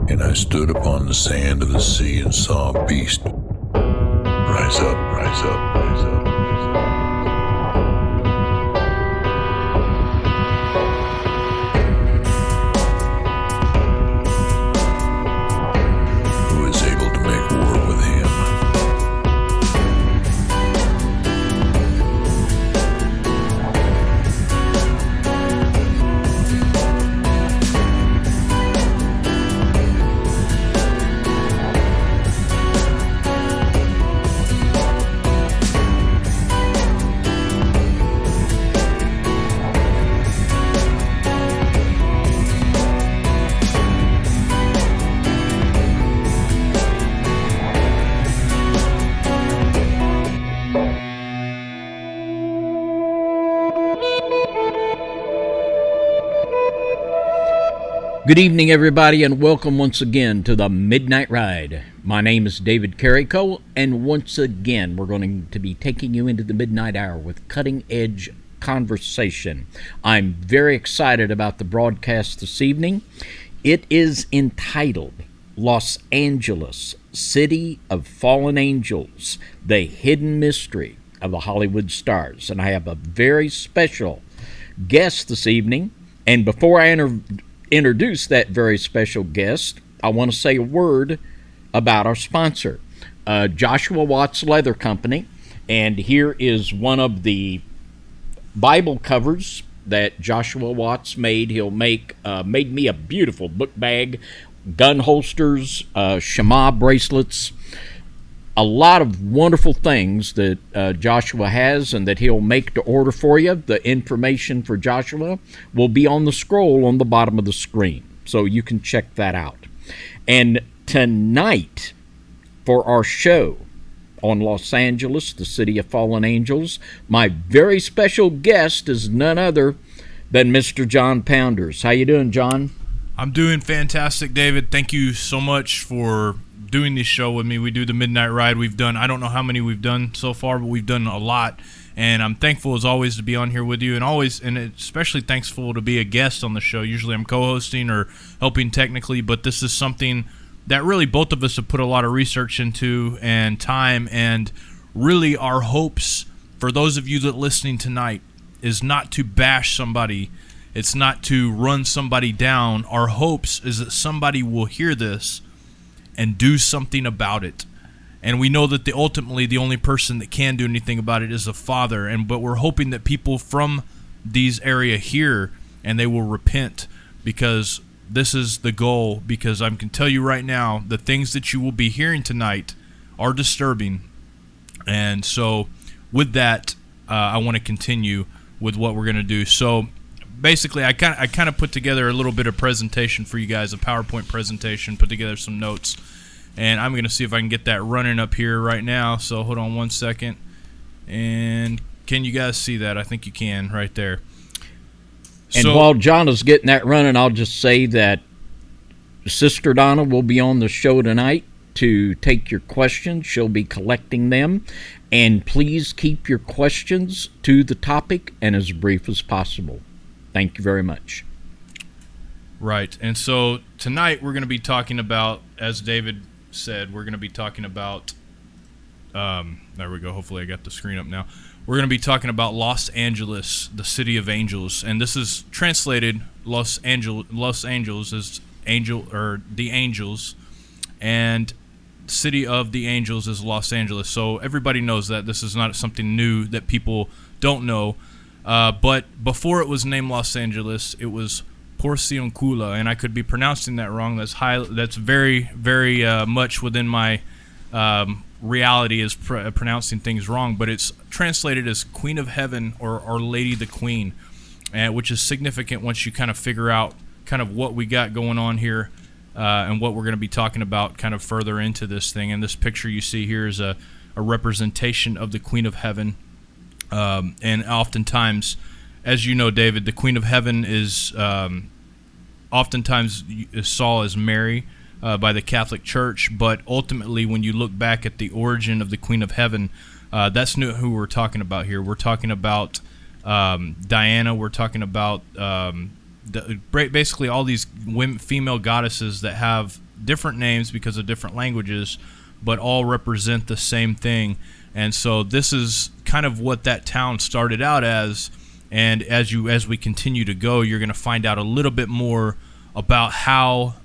And I stood upon the sand of the sea and saw a beast rise up, rise up, rise up, rise up. Who is able to make war with him? Good evening, everybody, and welcome once again to the Midnight Ride. My name is David Carrico, and once again, we're going to be taking you into the midnight hour with cutting-edge conversation. I'm very excited about the broadcast this evening. It is entitled Los Angeles, City of Fallen Angels, The Hidden Mystery of the Hollywood Stars. And I have a very special guest this evening. And before I introduce that very special guest, I want to say a word about our sponsor, Joshua Watts Leather Company. And here is one of the Bible covers that Joshua Watts made. He'll made me a beautiful book bag, gun holsters, Shema bracelets, a lot of wonderful things that Joshua has and that he'll make to order for you. The information for Joshua will be on the scroll on the bottom of the screen, so you can check that out. And tonight, for our show on Los Angeles, the City of Fallen Angels, my very special guest is none other than Mr. John Pounders. How you doing, John? I'm doing fantastic, David. Thank you so much for doing this show with me. We do the Midnight Ride. We've done, I don't know how many we've done so far, but we've done a lot. And I'm thankful as always to be on here with you, and especially thankful to be a guest on the show. Usually I'm co-hosting or helping technically, but this is something that really both of us have put a lot of research into and time. And really our hopes for those of you that are listening tonight is not to bash somebody. It's not to run somebody down. Our hopes is that somebody will hear this and do something about it. And we know that ultimately the only person that can do anything about it is the Father. But we're hoping that people from these area hear and they will repent, because this is the goal. Because I can tell you right now, the things that you will be hearing tonight are disturbing. And so with that, I want to continue with what we're going to do. So basically, I kind of put together a little bit of presentation for you guys, a PowerPoint presentation, put together some notes, and I'm going to see if I can get that running up here right now. So hold on one second. And can you guys see that? I think you can right there. And while John is getting that running, I'll just say that Sister Donna will be on the show tonight to take your questions. She'll be collecting them. And please keep your questions to the topic and as brief as possible. Thank you very much. Right. And so tonight we're going to be talking about, as David said, we're going to be talking about, there we go. Hopefully I got the screen up now. We're going to be talking about Los Angeles, the City of Angels. And this is translated Los Angeles is angel, or the angels, and City of the Angels is Los Angeles. So everybody knows that. This is not something new that people don't know. But before it was named Los Angeles, it was Porciuncula, and I could be pronouncing that wrong. That's very, very much within my reality is pronouncing things wrong. But it's translated as Queen of Heaven or Our Lady the Queen, which is significant once you kind of figure out kind of what we got going on here and what we're going to be talking about kind of further into this thing. And this picture you see here is a representation of the Queen of Heaven. And oftentimes, as you know, David, the Queen of Heaven is oftentimes saw as Mary by the Catholic Church, but ultimately when you look back at the origin of the Queen of Heaven, that's not who we're talking about here. We're talking about Diana. We're talking about basically all these female goddesses that have different names because of different languages, but all represent the same thing. And so this is kind of what that town started out as. And as we continue to go, you're going to find out a little bit more about how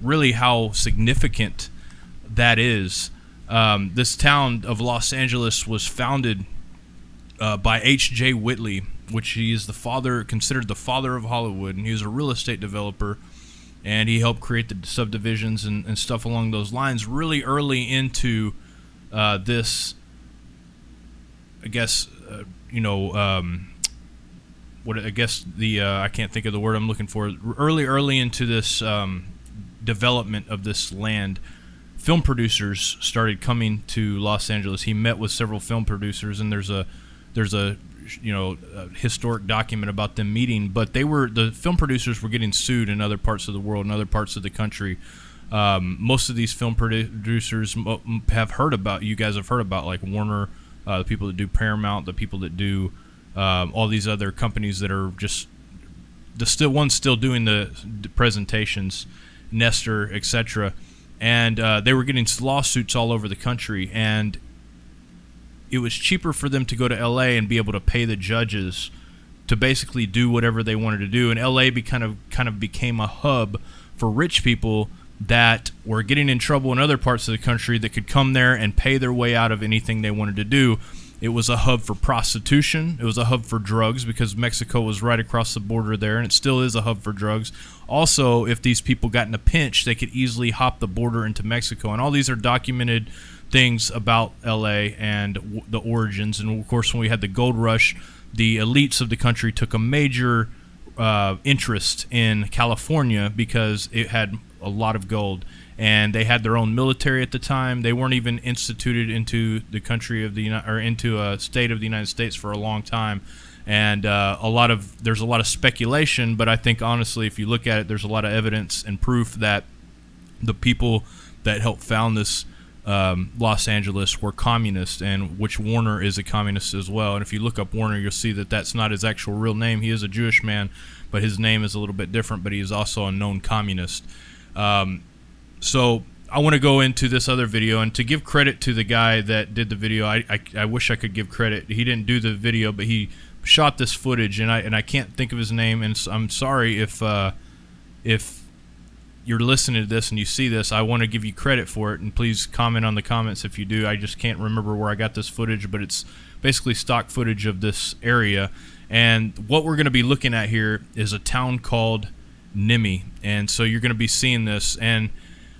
really how significant that is. This town of Los Angeles was founded by H.J. Whitley, which he is considered the father of Hollywood, and he was a real estate developer, and he helped create the subdivisions and stuff along those lines really early into this, I guess, I can't think of the word I'm looking for. Early into this development of this land, film producers started coming to Los Angeles. He met with several film producers, and there's a historic document about them meeting. But the film producers were getting sued in other parts of the world, in other parts of the country. Most of these film producers have heard about. You guys have heard about, like Warner, the people that do Paramount, the people that do all these other companies that are just ones still doing the presentations, Nestor, etc. And they were getting lawsuits all over the country, and it was cheaper for them to go to L.A. and be able to pay the judges to basically do whatever they wanted to do. And L.A. kind of became a hub for rich people that were getting in trouble in other parts of the country that could come there and pay their way out of anything they wanted to do. It was a hub for prostitution. It was a hub for drugs because Mexico was right across the border there, and it still is a hub for drugs. Also, if these people got in a pinch, they could easily hop the border into Mexico. And all these are documented things about LA and the origins. And of course, when we had the gold rush, the elites of the country took a major interest in California because it had a lot of gold, and they had their own military at the time. They weren't even instituted into the country of into a state of the United States for a long time. And there's a lot of speculation, but I think honestly, if you look at it, there's a lot of evidence and proof that the people that helped found this Los Angeles were communists, and which Warner is a communist as well. And if you look up Warner, you'll see that that's not his actual real name. He is a Jewish man, but his name is a little bit different, but he is also a known communist. So I want to go into this other video, and to give credit to the guy that did the video, I wish I could give credit. He didn't do the video, but he shot this footage, and I can't think of his name, and I'm sorry if you're listening to this and you see this. I want to give you credit for it, and please comment on the comments if you do. I just can't remember where I got this footage, but it's basically stock footage of this area. And what we're going to be looking at here is a town called Nemi, and so you're going to be seeing this. And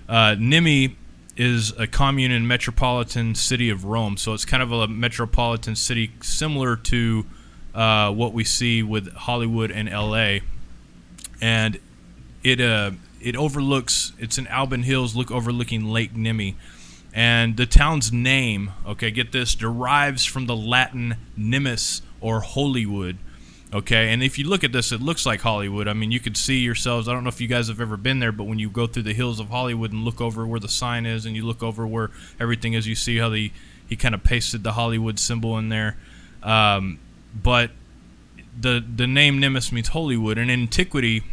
Nemi is a commune in metropolitan city of Rome, so it's kind of a metropolitan city similar to what we see with Hollywood and LA. And it overlooks, it's in Alban Hills, overlooking Lake Nemi. And the town's name, okay, get this, derives from the Latin Nemis, or Holywood. Okay, and if you look at this, it looks like Hollywood. I mean, you could see yourselves, I don't know if you guys have ever been there, but when you go through the hills of Hollywood and look over where the sign is, and you look over where everything is, you see how he kind of pasted the Hollywood symbol in there. But the name Nemis means Holywood, and in antiquity,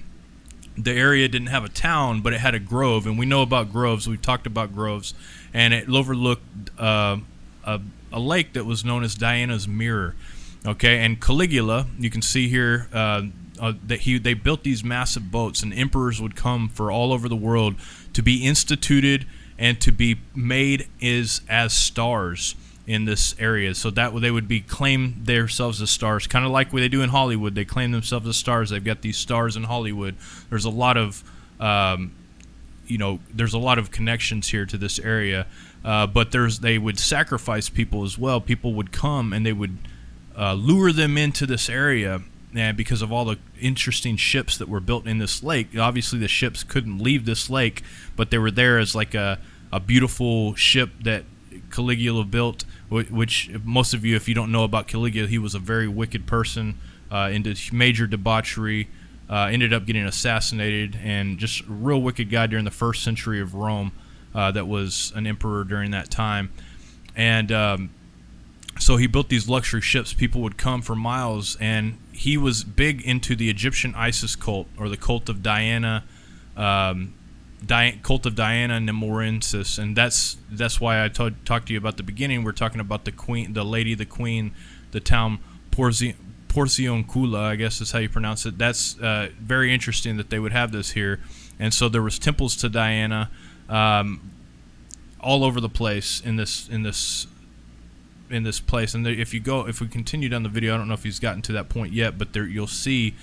the area didn't have a town, but it had a grove, and we know about groves. We've talked about groves, and it overlooked a lake that was known as Diana's Mirror. Okay, and Caligula, you can see here that they built these massive boats, and emperors would come for all over the world to be instituted and to be made as stars in this area, so that they would claim themselves as stars, kind of like what they do in Hollywood. They claim themselves as stars. They've got these stars in Hollywood. There's a lot of there's a lot of connections here to this area, but they would sacrifice people as well. People would come and they would lure them into this area, and because of all the interesting ships that were built in this lake. Obviously the ships couldn't leave this lake, but they were there as like a beautiful ship that Caligula built, which most of you, if you don't know about Caligula, he was a very wicked person, into major debauchery, ended up getting assassinated, and just a real wicked guy during the 1st century of Rome, that was an emperor during that time. And so he built these luxury ships. People would come for miles, and he was big into the Egyptian Isis cult, or the cult of Diana, cult of Diana Nemorensis, and that's why I talked to you about the beginning. We're talking about the queen, the queen, the town Porciuncula, I guess is how you pronounce it. That's very interesting that they would have this here. And so there was temples to Diana all over the place in this place. And if we continue down the video, I don't know if he's gotten to that point yet, but there you'll see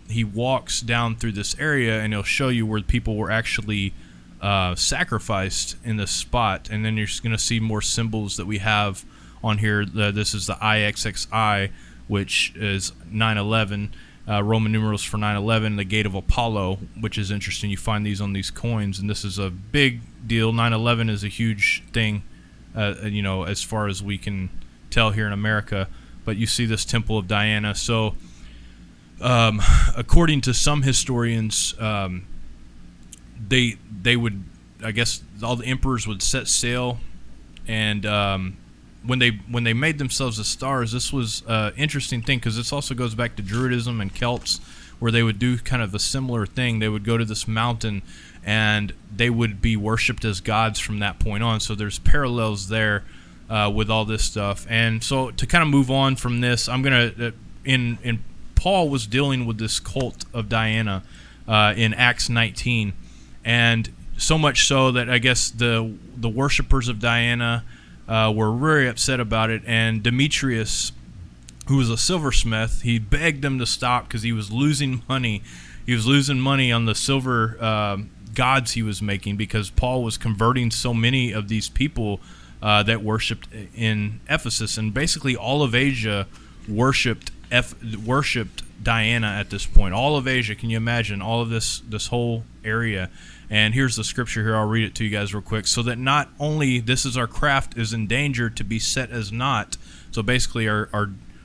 he walks down through this area, and he'll show you where people were actually sacrificed in this spot. And then you're going to see more symbols that we have on here. This is the IXXI, which is 9/11. Roman numerals for 9/11, the Gate of Apollo, which is interesting. You find these on these coins, and this is a big deal. 9/11 is a huge thing, as far as we can tell here in America. But you see this Temple of Diana. So, according to some historians, they would, I guess, all the emperors would set sail, and when they made themselves as stars, this was an interesting thing, because this also goes back to Druidism and Celts, where they would do kind of a similar thing. They would go to this mountain, and they would be worshipped as gods from that point on. So there's parallels there with all this stuff. And so to kind of move on from this, I'm gonna in Paul was dealing with this cult of Diana in Acts 19, and so much so that I guess the worshipers of Diana were very upset about it, and Demetrius, who was a silversmith, he begged them to stop because he was losing money. He was losing money on the silver gods he was making, because Paul was converting so many of these people that worshipped in Ephesus, and basically all of Asia worshipped Diana at this point. All of Asia, can you imagine all of this whole area? And here's the scripture here. I'll read it to you guys real quick. So that not only this is our craft is in danger to be set as naught. So basically our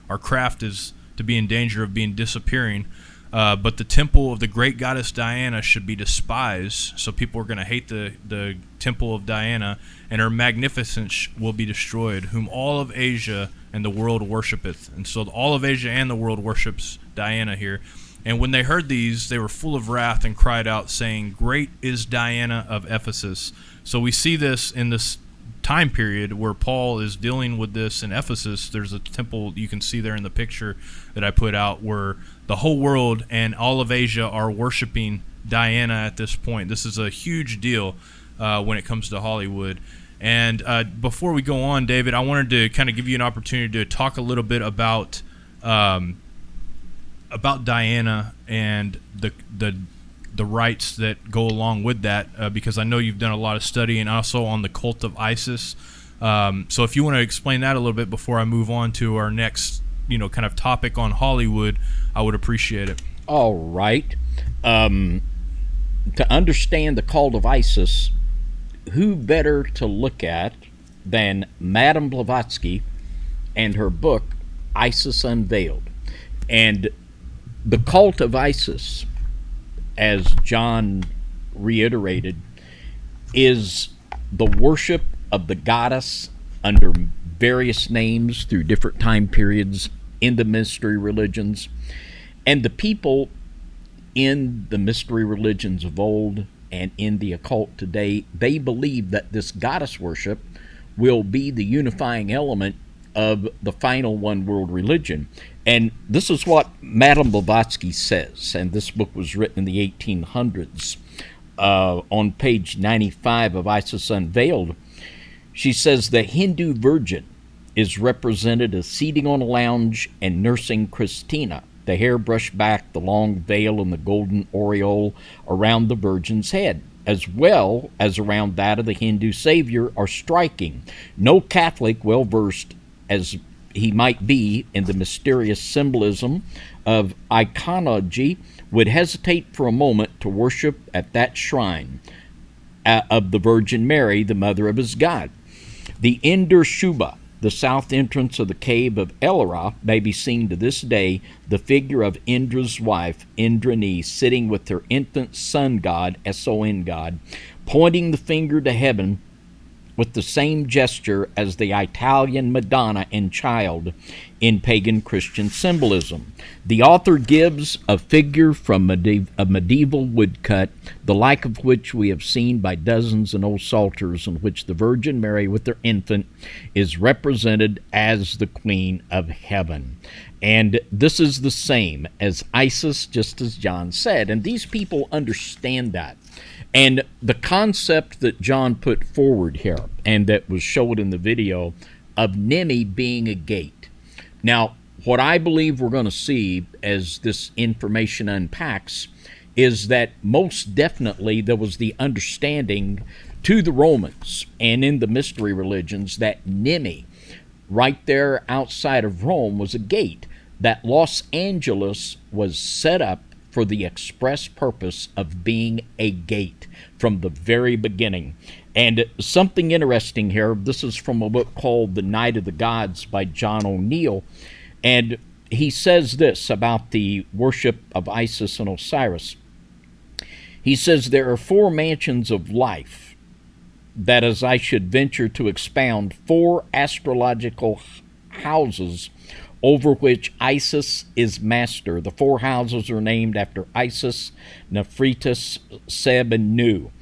craft is to be in danger of being disappearing. But the temple of the great goddess Diana should be despised. So people are going to hate the temple of Diana, and her magnificence will be destroyed, whom all of Asia and the world worshipeth. And so all of Asia and the world worships Diana here. And when they heard these, they were full of wrath and cried out, saying, "Great is Diana of Ephesus." So we see this in this time period where Paul is dealing with this in Ephesus. There's a temple you can see there in the picture that I put out, where the whole world and all of Asia are worshiping Diana at this point. This is a huge deal when it comes to Hollywood. And before we go on, David, I wanted to kind of give you an opportunity to talk a little bit about Diana and the rites that go along with that, because I know you've done a lot of study, and also on the cult of Isis. So if you want to explain that a little bit before I move on to our next, kind of topic on Hollywood, I would appreciate it. All right. To understand the cult of Isis, who better to look at than Madame Blavatsky and her book, Isis Unveiled. And the cult of Isis, as John reiterated, is the worship of the goddess under various names through different time periods in the mystery religions. And the people in the mystery religions of old and in the occult today, they believe that this goddess worship will be the unifying element of the final one world religion. And this is what Madame Blavatsky says, and this book was written in the 1800s. On page 95 of Isis Unveiled, she says the Hindu virgin is represented as seating on a lounge and nursing Christina, the hair brushed back, the long veil, and the golden aureole around the virgin's head, as well as around that of the Hindu savior, are striking. No Catholic, well-versed as he might be in the mysterious symbolism of iconology, would hesitate for a moment to worship at that shrine of the Virgin Mary, the mother of his God. The Indur Shubha, the south entrance of the cave of Ellora, may be seen to this day the figure of Indra's wife, Indrani, sitting with her infant sun god, S-O-N God, pointing the finger to heaven with the same gesture as the Italian Madonna and Child in pagan Christian symbolism. The author gives a figure from a medieval woodcut, the like of which we have seen by dozens in old psalters, in which the Virgin Mary with her infant is represented as the Queen of Heaven. And this is the same as Isis, just as John said. And these people understand that. And the concept that John put forward here, and that was showed in the video, of Nemi being a gate. Now, what I believe we're going to see as this information unpacks is that most definitely there was the understanding to the Romans and in the mystery religions that Nemi, right there outside of Rome, was a gate, that Los Angeles was set up for the express purpose of being a gate from the very beginning. And something interesting here, this is from a book called The Night of the Gods by John O'Neill, and he says this about the worship of Isis and Osiris. He says, there are 4 mansions of life, that as I should venture to expound, 4 astrological houses over which Isis is master. The 4 houses are named after Isis, Nephritis, Seb, and Nu.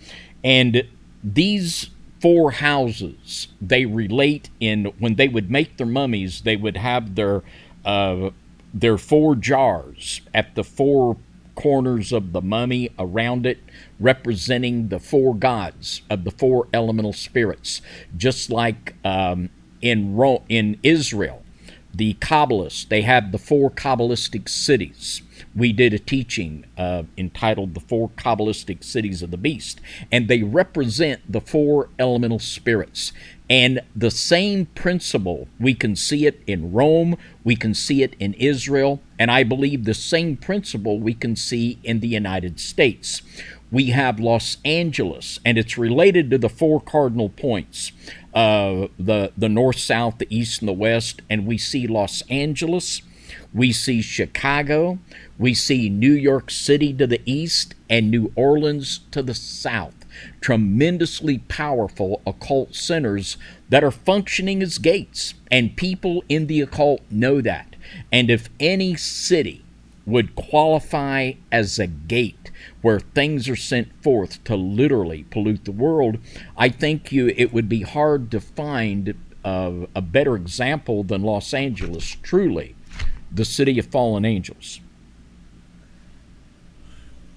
And these 4 houses, they relate in, when they would make their mummies, they would have their 4 jars at the 4 corners of the mummy around it, representing the 4 gods of the 4 elemental spirits. Just like in Israel, the Kabbalists, they have the 4 Kabbalistic cities. We did a teaching entitled The 4 Kabbalistic Cities of the Beast, and they represent the 4 elemental spirits. And the same principle, we can see it in Rome, we can see it in Israel, and I believe the same principle we can see in the United States. We have Los Angeles, and it's related to the 4 cardinal points, the north, south, the east, and the west, and we see Los Angeles, we see Chicago, we see New York City to the east, and New Orleans to the south. Tremendously powerful occult centers that are functioning as gates, and people in the occult know that. And if any city would qualify as a gate where things are sent forth to literally pollute the world, I think it would be hard to find a better example than Los Angeles, truly, the city of fallen angels.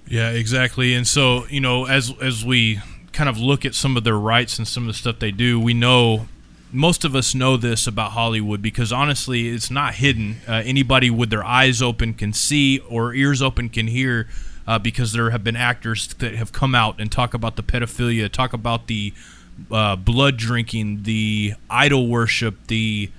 Yeah, exactly. And so, as we kind of look at some of their rites and some of the stuff they do, we know, most of us know this about Hollywood, because honestly, it's not hidden. Anybody with their eyes open can see, or ears open can hear, because there have been actors that have come out and talk about the pedophilia, talk about the blood drinking, the idol worship, the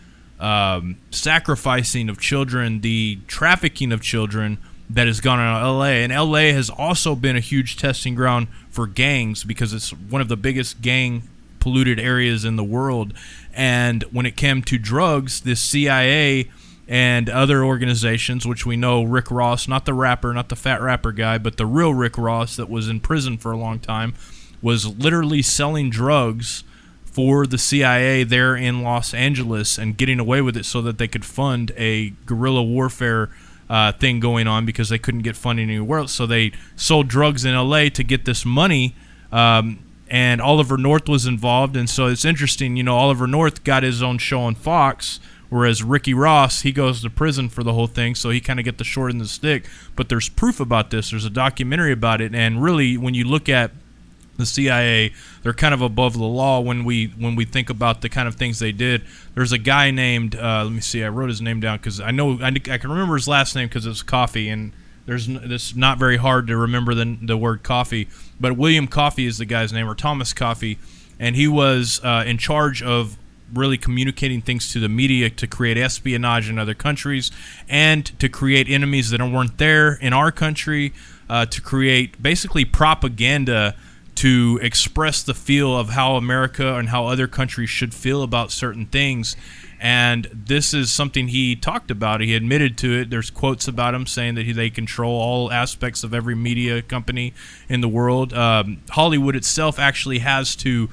sacrificing of children, the trafficking of children that has gone on in L.A. And L.A. has also been a huge testing ground for gangs, because it's one of the biggest gang polluted areas in the world. And when it came to drugs, the CIA and other organizations, which we know Rick Ross, not the rapper, not the fat rapper guy, but the real Rick Ross that was in prison for a long time, was literally selling drugs for the CIA there in Los Angeles and getting away with it so that they could fund a guerrilla warfare thing going on, because they couldn't get funding anywhere else. So they sold drugs in LA to get this money, and Oliver North was involved. And so it's interesting, Oliver North got his own show on Fox, whereas Ricky Ross, he goes to prison for the whole thing, so he kind of get the short end of the stick. But there's proof about this. There's a documentary about it, and really, when you look at the CIA, they're kind of above the law when we think about the kind of things they did. There's a guy named, let me see, I wrote his name down because I can remember his last name because it's Coffee, and it's not very hard to remember the word coffee. But William Coffey is the guy's name, or Thomas Coffey, and he was in charge of really communicating things to the media to create espionage in other countries and to create enemies that weren't there in our country, to create basically propaganda to express the feel of how America and how other countries should feel about certain things. And this is something he talked about. He admitted to it. There's quotes about him saying that they control all aspects of every media company in the world. Hollywood itself actually has to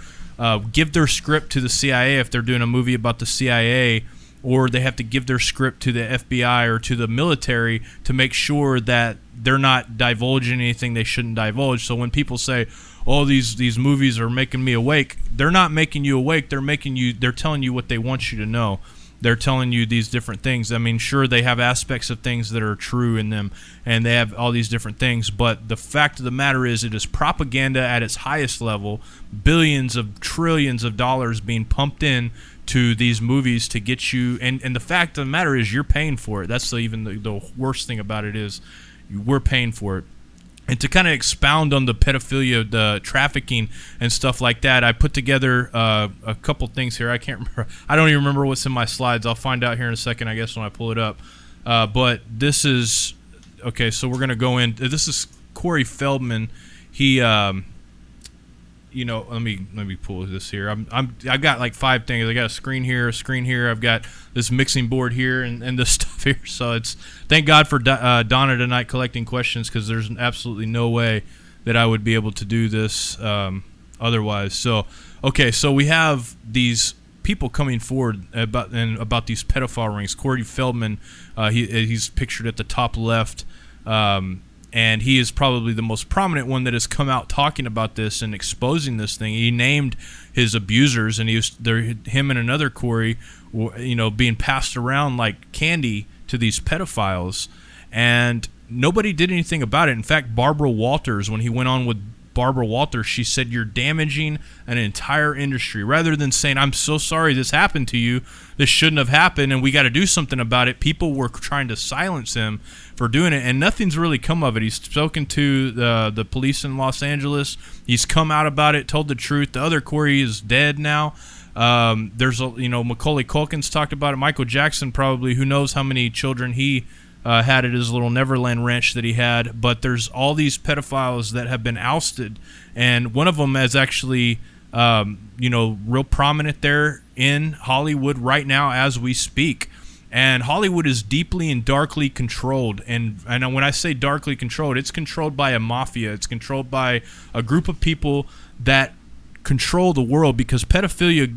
give their script to the CIA if they're doing a movie about the CIA, or they have to give their script to the FBI or to the military to make sure that they're not divulging anything they shouldn't divulge. So when people say, "Oh, these movies are making me awake," they're not making you awake. They're telling you what they want you to know. They're telling you these different things. I mean, sure, they have aspects of things that are true in them, and they have all these different things. But the fact of the matter is, it is propaganda at its highest level. Billions of trillions of dollars being pumped in to these movies to get you. And the fact of the matter is, you're paying for it. That's the worst thing about it is, we're paying for it. And to kind of expound on the pedophilia, the trafficking and stuff like that, I put together a couple things here. I can't remember. I don't even remember what's in my slides. I'll find out here in a second, I guess, when I pull it up. But this is, okay, so we're going to go in. This is Corey Feldman. He, you know, let me pull this here. I've got like 5 things. I got a screen here. I've got this mixing board here, and this stuff here. So it's, thank God for Donna tonight collecting questions, because there's absolutely no way that I would be able to do this otherwise. So okay, so we have these people coming forward about these pedophile rings. Corey Feldman, he's pictured at the top left. And he is probably the most prominent one that has come out talking about this and exposing this thing. He named his abusers, and him and another Corey, you know, being passed around like candy to these pedophiles, and nobody did anything about it. In fact, Barbara Walters, when he went on with Barbara Walters, she said, "You're damaging an entire industry." Rather than saying, "I'm so sorry this happened to you, this shouldn't have happened, and we got to do something about it," people were trying to silence him for doing it, and nothing's really come of it. He's spoken to the police in Los Angeles. He's come out about it, told the truth. The other Corey is dead now. There's Macaulay Culkin's talked about it. Michael Jackson, probably, who knows how many children he had at his little Neverland ranch that he had. But there's all these pedophiles that have been ousted, and one of them is actually real prominent there in Hollywood right now as we speak. And Hollywood is deeply and darkly controlled. And when I say darkly controlled, it's controlled by a mafia. It's controlled by a group of people that control the world, because pedophilia,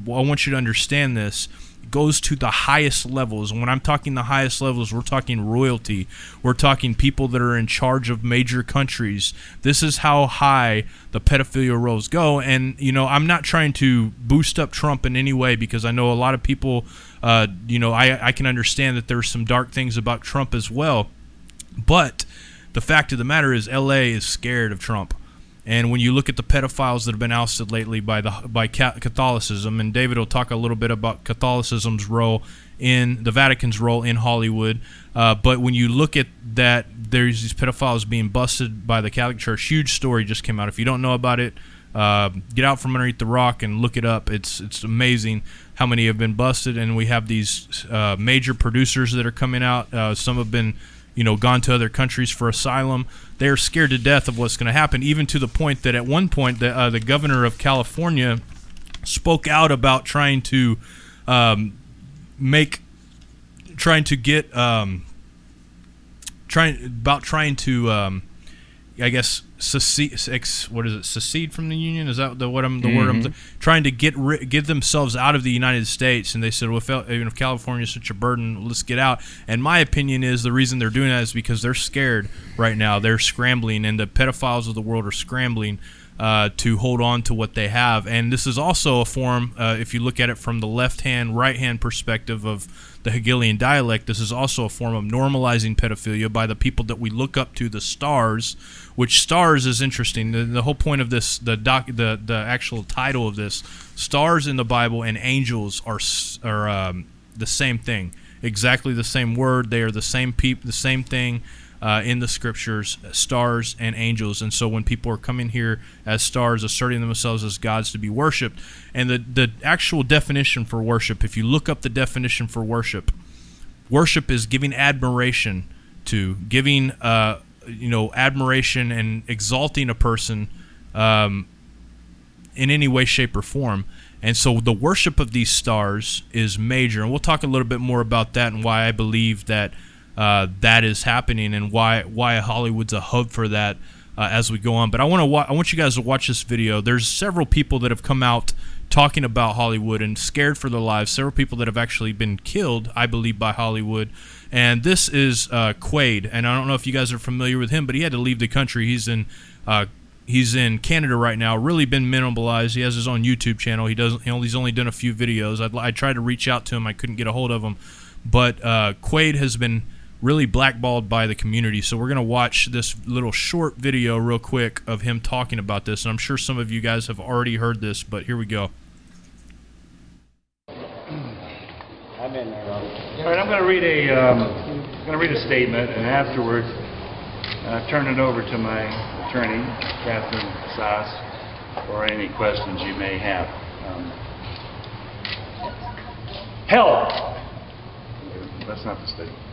I want you to understand this, goes to the highest levels. And when I'm talking the highest levels, we're talking royalty. We're talking people that are in charge of major countries. This is how high the pedophilia rolls go. And, I'm not trying to boost up Trump in any way, because I know a lot of people, I can understand that there's some dark things about Trump as well. But the fact of the matter is, LA is scared of Trump. And when you look at the pedophiles that have been ousted lately by Catholicism, and David will talk a little bit about Catholicism's role in the Vatican's role in Hollywood, but when you look at that, there's these pedophiles being busted by the Catholic Church. Huge story just came out. If you don't know about it, get out from underneath the rock and look it up. It's amazing how many have been busted, and we have these major producers that are coming out. Some have been gone to other countries for asylum. They're scared to death of what's going to happen, even to the point that at one point the governor of California spoke out about trying to secede from the union? Is that the word I'm trying to get themselves out of the United States? And they said, well, if California is such a burden, let's get out. And my opinion is the reason they're doing that is because they're scared right now. They're scrambling, and the pedophiles of the world are scrambling to hold on to what they have. And this is also a form, if you look at it from the left-hand, right-hand perspective of the Hegelian dialect, this is also a form of normalizing pedophilia by the people that we look up to, the stars, which stars is interesting. The whole point of this, the actual title of this, stars in the Bible and angels are the same thing, exactly the same word. They are the same the same thing. In the scriptures, stars and angels. And so when people are coming here as stars, asserting themselves as gods to be worshipped, and the actual definition for worship, if you look up the definition for worship is giving admiration to, giving admiration and exalting a person in any way, shape, or form. And so the worship of these stars is major, and we'll talk a little bit more about that and why I believe that that is happening, and why Hollywood's a hub for that. as we go on. But I want you guys to watch this video. There's several people that have come out talking about Hollywood and scared for their lives. Several people that have actually been killed, I believe, by Hollywood. And this is Quaid, and I don't know if you guys are familiar with him, but he had to leave the country. He's in Canada right now. Really been minimalized. He has his own YouTube channel. He's only done a few videos. I tried to reach out to him. I couldn't get a hold of him. But Quaid has been really blackballed by the community. So we're gonna watch this little short video real quick of him talking about this. And I'm sure some of you guys have already heard this, but here we go. I've been there. All right, I'm going to read a statement, and afterwards, turn it over to my attorney, Catherine Sass, for any questions you may have. Help! That's not the statement.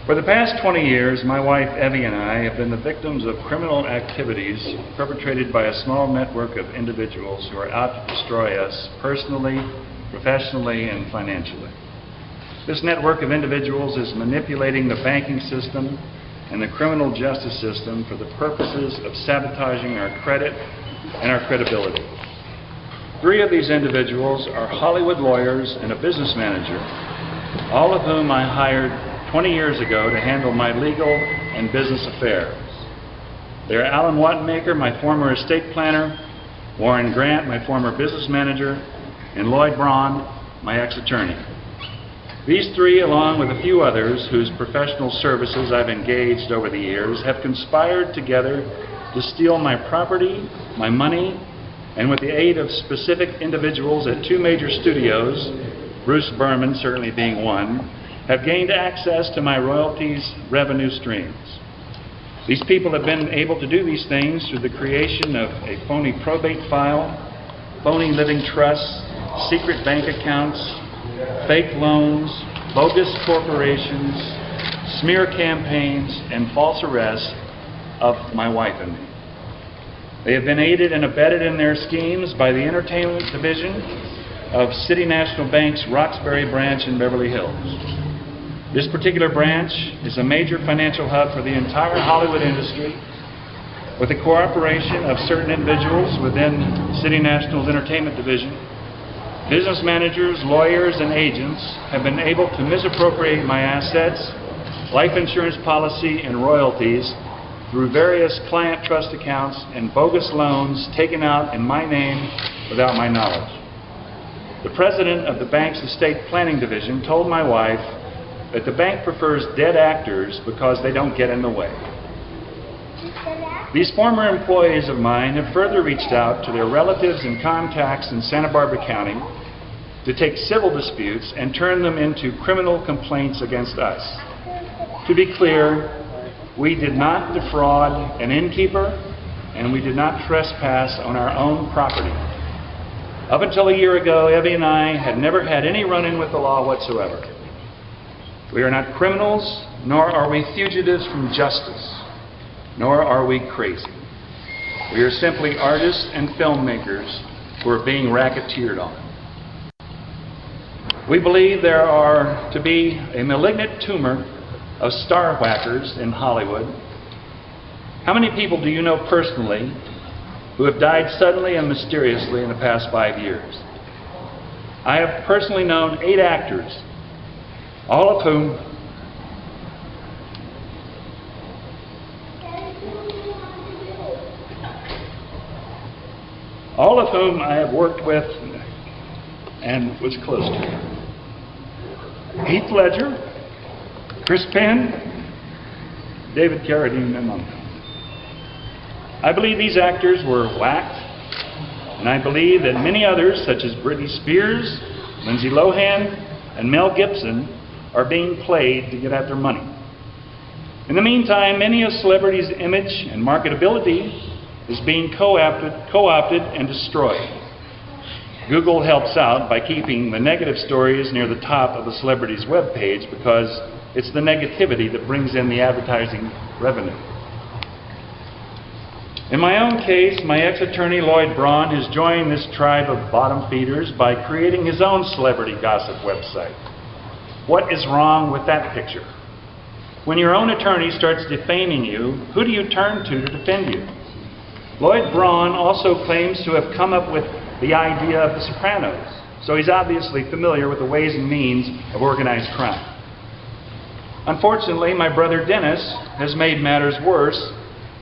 For the past 20 years, my wife Evie and I have been the victims of criminal activities perpetrated by a small network of individuals who are out to destroy us personally, professionally, and financially. This network of individuals is manipulating the banking system and the criminal justice system for the purposes of sabotaging our credit and our credibility. 3 of these individuals are Hollywood lawyers and a business manager, all of whom I hired 20 years ago to handle my legal and business affairs. They are Alan Wattenmaker, my former estate planner, Warren Grant, my former business manager, and Lloyd Braun, my ex-attorney. These 3, along with a few others whose professional services I've engaged over the years, have conspired together to steal my property, my money, and with the aid of specific individuals at 2 major studios, Bruce Berman certainly being one, have gained access to my royalties revenue streams. These people have been able to do these things through the creation of a phony probate file, phony living trusts, secret bank accounts, fake loans, bogus corporations, smear campaigns, and false arrests of my wife and me. They have been aided and abetted in their schemes by the entertainment division of City National Bank's Roxbury branch in Beverly Hills. This particular branch is a major financial hub for the entire Hollywood industry, with the cooperation of certain individuals within City National's entertainment division. Business managers, lawyers, and agents have been able to misappropriate my assets, life insurance policy, and royalties through various client trust accounts and bogus loans taken out in my name without my knowledge. The president of the bank's estate planning division told my wife that the bank prefers dead actors because they don't get in the way. These former employees of mine have further reached out to their relatives and contacts in Santa Barbara County to take civil disputes and turn them into criminal complaints against us. To be clear, we did not defraud an innkeeper, and we did not trespass on our own property. Up until a year ago, Evie and I had never had any run-in with the law whatsoever. We are not criminals, nor are we fugitives from justice, nor are we crazy. We are simply artists and filmmakers who are being racketeered on. We believe there are to be a malignant tumor of star whackers in Hollywood. How many people do you know personally who have died suddenly and mysteriously in the past 5 years? I have personally known 8 actors, all of whom I have worked with and was close to. Heath Ledger, Chris Penn, David Carradine, among them. I believe these actors were whacked, and I believe that many others, such as Britney Spears, Lindsay Lohan, and Mel Gibson, are being played to get at their money. In the meantime, many of celebrities' image and marketability is being co-opted and destroyed. Google helps out by keeping the negative stories near the top of a celebrity's web page because it's the negativity that brings in the advertising revenue. In my own case, my ex-attorney Lloyd Braun has joined this tribe of bottom feeders by creating his own celebrity gossip website. What is wrong with that picture? When your own attorney starts defaming you, who do you turn to defend you? Lloyd Braun also claims to have come up with the idea of The Sopranos, so he's obviously familiar with the ways and means of organized crime. Unfortunately, my brother Dennis has made matters worse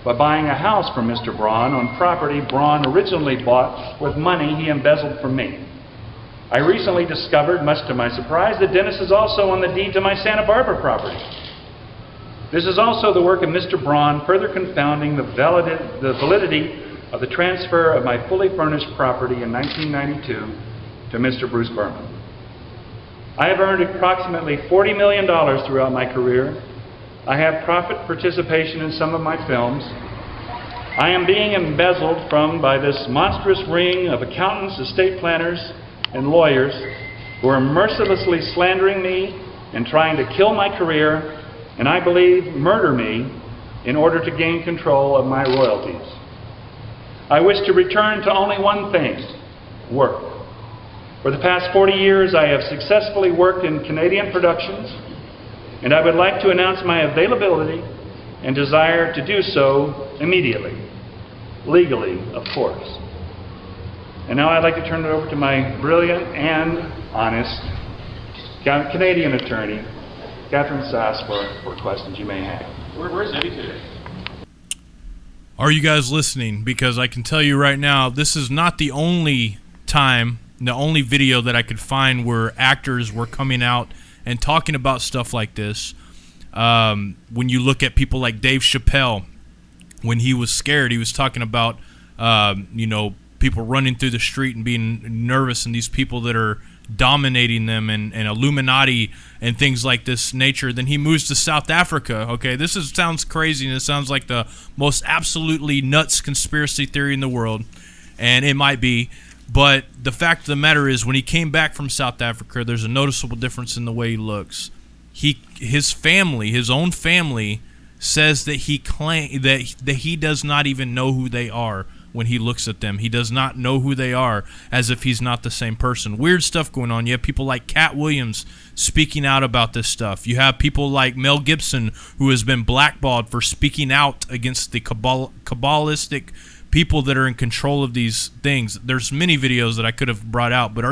by buying a house from Mr. Braun on property Braun originally bought with money he embezzled from me. I recently discovered, much to my surprise, that Dennis is also on the deed to my Santa Barbara property. This is also the work of Mr. Braun, further confounding the validity of the transfer of my fully furnished property in 1992 to Mr. Bruce Berman. I have earned approximately $40 million throughout my career. I have profit participation in some of my films. I am being embezzled from by this monstrous ring of accountants, estate planners, and lawyers who are mercilessly slandering me and trying to kill my career, and I believe murder me in order to gain control of my royalties. I wish to return to only one thing: work. For the past 40 years, I have successfully worked in Canadian productions, and I would like to announce my availability and desire to do so immediately, legally, of course. And now I'd like to turn it over to my brilliant and honest Canadian attorney, Catherine Sass, for questions you may have. Where's Eddie today? Are you guys listening? Because I can tell you right now, this is not the only time, the only video that I could find where actors were coming out and talking about stuff like this. When you look at people like Dave Chappelle, when he was scared, he was talking about, people running through the street and being nervous, and these people that are dominating them, and Illuminati and things like this nature. Then he moves to South Africa. Okay, this sounds crazy, and it sounds like the most absolutely nuts conspiracy theory in the world, and it might be. But the fact of the matter is, when he came back from South Africa, there's a noticeable difference in the way he looks. His own family, says that he does not even know who they are when he looks at them. He does not know who they are, as if he's not the same person. Weird stuff going on. You have people like Cat Williams speaking out about this stuff. You have people like Mel Gibson, who has been blackballed for speaking out against the Kabbalistic people that are in control of these things. There's many videos that I could have brought out, but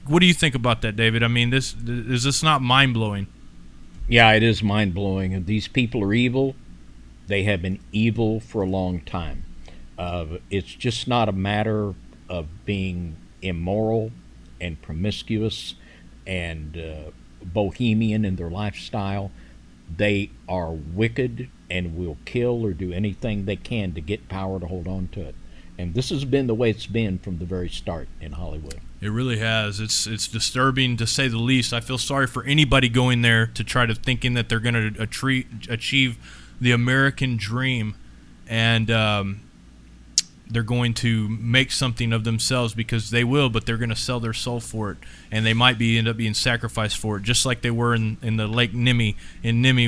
what do you think about that, David? I mean, is this not mind-blowing? Yeah, it is mind-blowing. And these people are evil. They have been evil for a long time. It's just not a matter of being immoral and promiscuous and bohemian in their lifestyle. They are wicked and will kill or do anything they can to get power to hold on to it. And this has been the way it's been from the very start in Hollywood. It really has. It's disturbing, to say the least. I feel sorry for anybody going there to try to thinking that they're going to achieve the American dream, and they're going to make something of themselves, because they will, but they're going to sell their soul for it, and they might end up being sacrificed for it, just like they were in the Lake Nimi,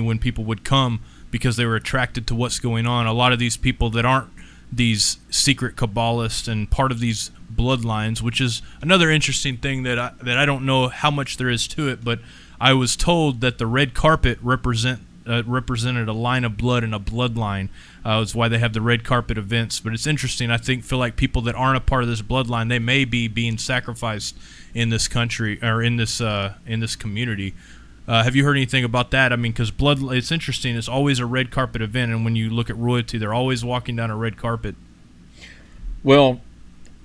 when people would come because they were attracted to what's going on. A lot of these people that aren't these secret Kabbalists and part of these bloodlines, which is another interesting thing that I don't know how much there is to it, but I was told that the red carpet represented a line of blood and a bloodline. That's why they have the red carpet events. But it's interesting. I feel like people that aren't a part of this bloodline, they may be being sacrificed in this country, or in this community. Have you heard anything about that? I mean, because it's interesting. It's always a red carpet event, and when you look at royalty, they're always walking down a red carpet. Well,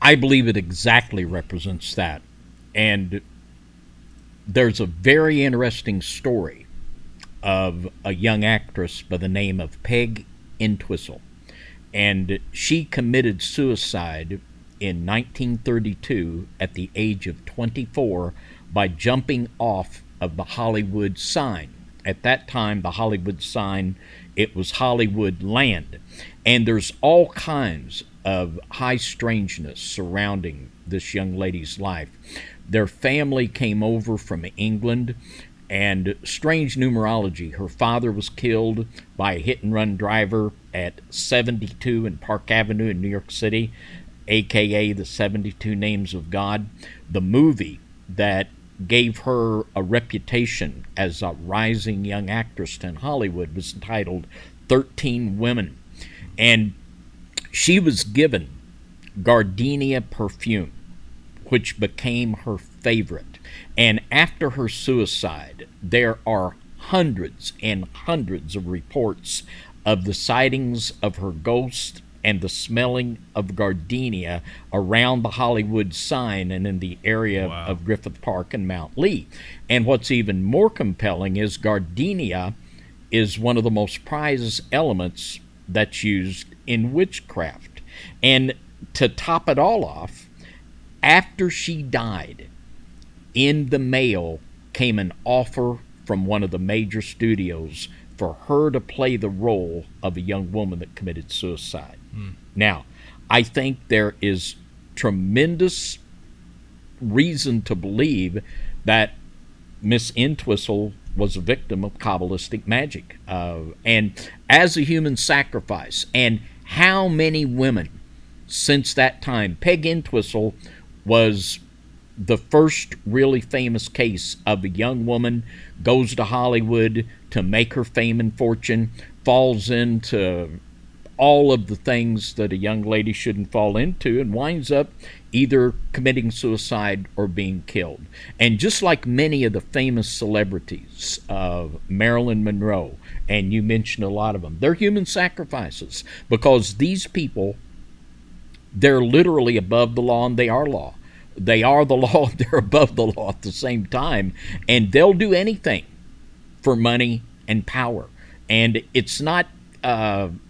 I believe it exactly represents that. And there's a very interesting story of a young actress by the name of Peg Entwistle. And she committed suicide in 1932 at the age of 24 by jumping off of the Hollywood sign. At that time, the Hollywood sign, it was Hollywood Land. And there's all kinds of high strangeness surrounding this young lady's life. Their family came over from England, and strange numerology. Her father was killed by a hit-and-run driver at 72 in Park Avenue in New York City, a.k.a. the 72 Names of God. The movie that gave her a reputation as a rising young actress in Hollywood was entitled 13 Women. And she was given gardenia perfume, which became her favorite. And after her suicide, there are hundreds and hundreds of reports of the sightings of her ghost and the smelling of gardenia around the Hollywood sign and in the area of Griffith Park and Mount Lee. And what's even more compelling is gardenia is one of the most prized elements that's used in witchcraft. And to top it all off, after she died, in the mail came an offer from one of the major studios for her to play the role of a young woman that committed suicide. Now, I think there is tremendous reason to believe that Miss Entwistle was a victim of Kabbalistic magic and as a human sacrifice. And how many women since that time? Peg Entwistle was the first really famous case of a young woman goes to Hollywood to make her fame and fortune, falls into all of the things that a young lady shouldn't fall into, and winds up either committing suicide or being killed. And just like many of the famous celebrities, Marilyn Monroe, and you mentioned a lot of them, they're human sacrifices, because these people, they're literally above the law and they are law. They are the law, they're above the law at the same time, and they'll do anything for money and power. And it's not an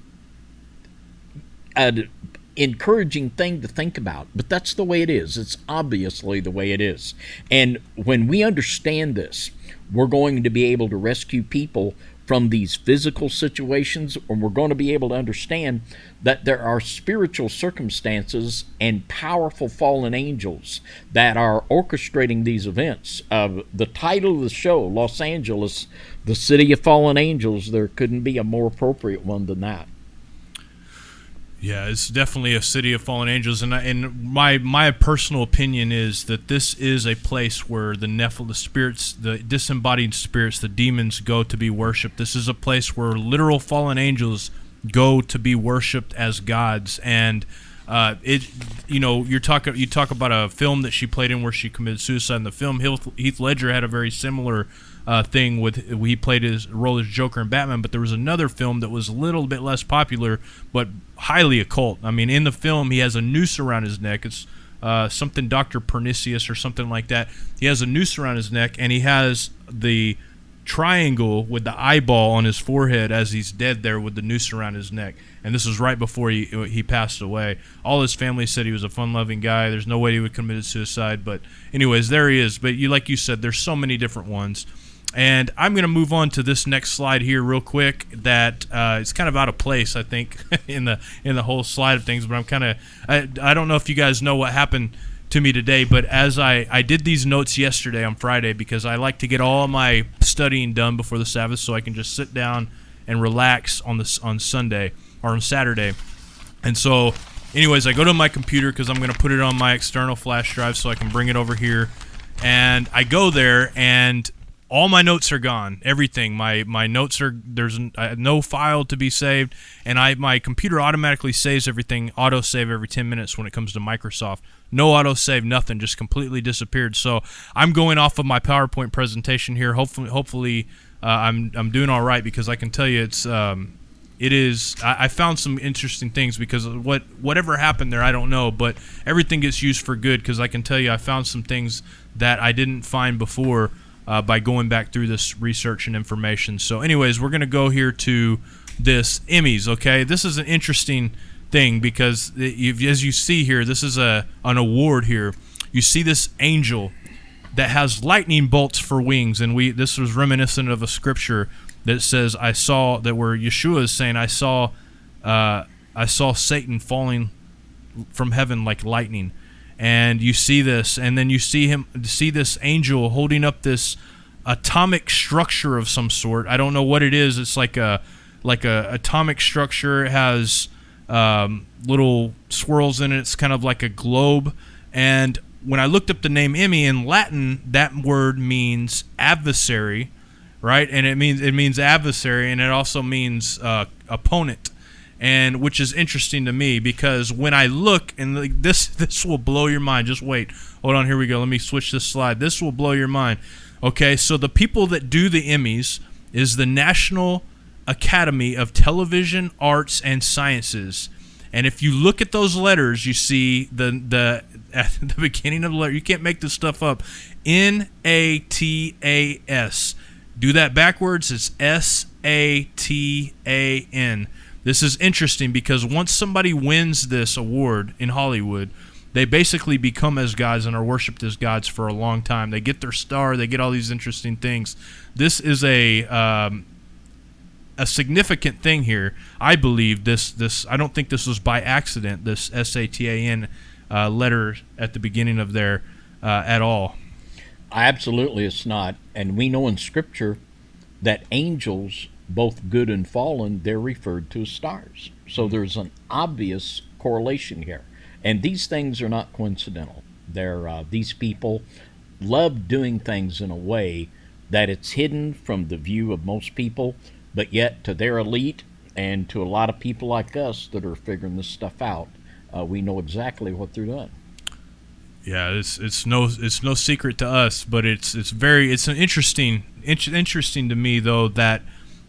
encouraging thing to think about, but that's the way it is. It's obviously the way it is. And when we understand this, we're going to be able to rescue people from these physical situations, or we're going to be able to understand that there are spiritual circumstances and powerful fallen angels that are orchestrating these events. The title of the show, Los Angeles, the City of Fallen Angels, there couldn't be a more appropriate one than that. Yeah, it's definitely a city of fallen angels, and my personal opinion is that this is a place where the Nephil, the spirits, the disembodied spirits, the demons go to be worshipped. This is a place where literal fallen angels go to be worshipped as gods. And you talk about a film that she played in where she committed suicide. In the film, Heath Ledger had a very similar thing with, he played his role as Joker in Batman, but there was another film that was a little bit less popular but highly occult. I mean, in the film he has a noose around his neck. It's something Dr. Pernicious or something like that. He has a noose around his neck, and he has the triangle with the eyeball on his forehead as he's dead there with the noose around his neck. And this was right before he passed away. All his family said he was a fun-loving guy. There's no way he would commit suicide. But anyways, there he is. But like you said, there's so many different ones. And I'm going to move on to this next slide here real quick. That it's kind of out of place, I think, in the whole slide of things. But I don't know if you guys know what happened to me today, but as I did these notes yesterday on Friday, because I like to get all my studying done before the Sabbath, so I can just sit down and relax on Sunday or on Saturday. And so, anyways, I go to my computer because I'm going to put it on my external flash drive so I can bring it over here. And I go there, and all my notes are gone. Everything. My notes are, there's no file to be saved, and my computer automatically saves everything, auto-save every 10 minutes when it comes to Microsoft. No auto-save, nothing, just completely disappeared. So I'm going off of my PowerPoint presentation here. Hopefully I'm doing all right, because I can tell you I found some interesting things, because whatever happened there, I don't know, but everything gets used for good, because I can tell you I found some things that I didn't find before by going back through this research and information. So anyways, we're going to go here to this Emmys, okay? This is an interesting thing, because as you see here, this is an award here. You see this angel that has lightning bolts for wings, and this was reminiscent of a scripture that says, where Yeshua is saying, I saw Satan falling from heaven like lightning. And you see this, and then you see this angel holding up this atomic structure of some sort. I don't know what it is. It's like a atomic structure. It has little swirls in it. It's kind of like a globe. And when I looked up the name Emmy in Latin, that word means adversary, right? And it means adversary, and it also means opponent, and which is interesting to me because when I look, and this will blow your mind. Just wait. Hold on. Here we go. Let me switch this slide. This will blow your mind. Okay, so the people that do the Emmys is the National Academy of Television Arts and Sciences. And if you look at those letters, you see the at the beginning of the letter. You can't make this stuff up. N-A-T-A-S. Do that backwards. It's S-A-T-A-N. This is interesting because once somebody wins this award in Hollywood, they basically become as gods and are worshipped as gods for a long time. They get their star. They get all these interesting things. This is a significant thing here. I believe this. I don't think this was by accident. This S-A-T-A-N letter at the beginning of there at all. Absolutely, it's not. And we know in Scripture that angels, both good and fallen, they're referred to as stars. So there's an obvious correlation here. And these things are not coincidental. These people love doing things in a way that it's hidden from the view of most people, but yet to their elite and to a lot of people like us that are figuring this stuff out, we know exactly what they're doing. Yeah, it's no secret to us, but it's interesting to me though that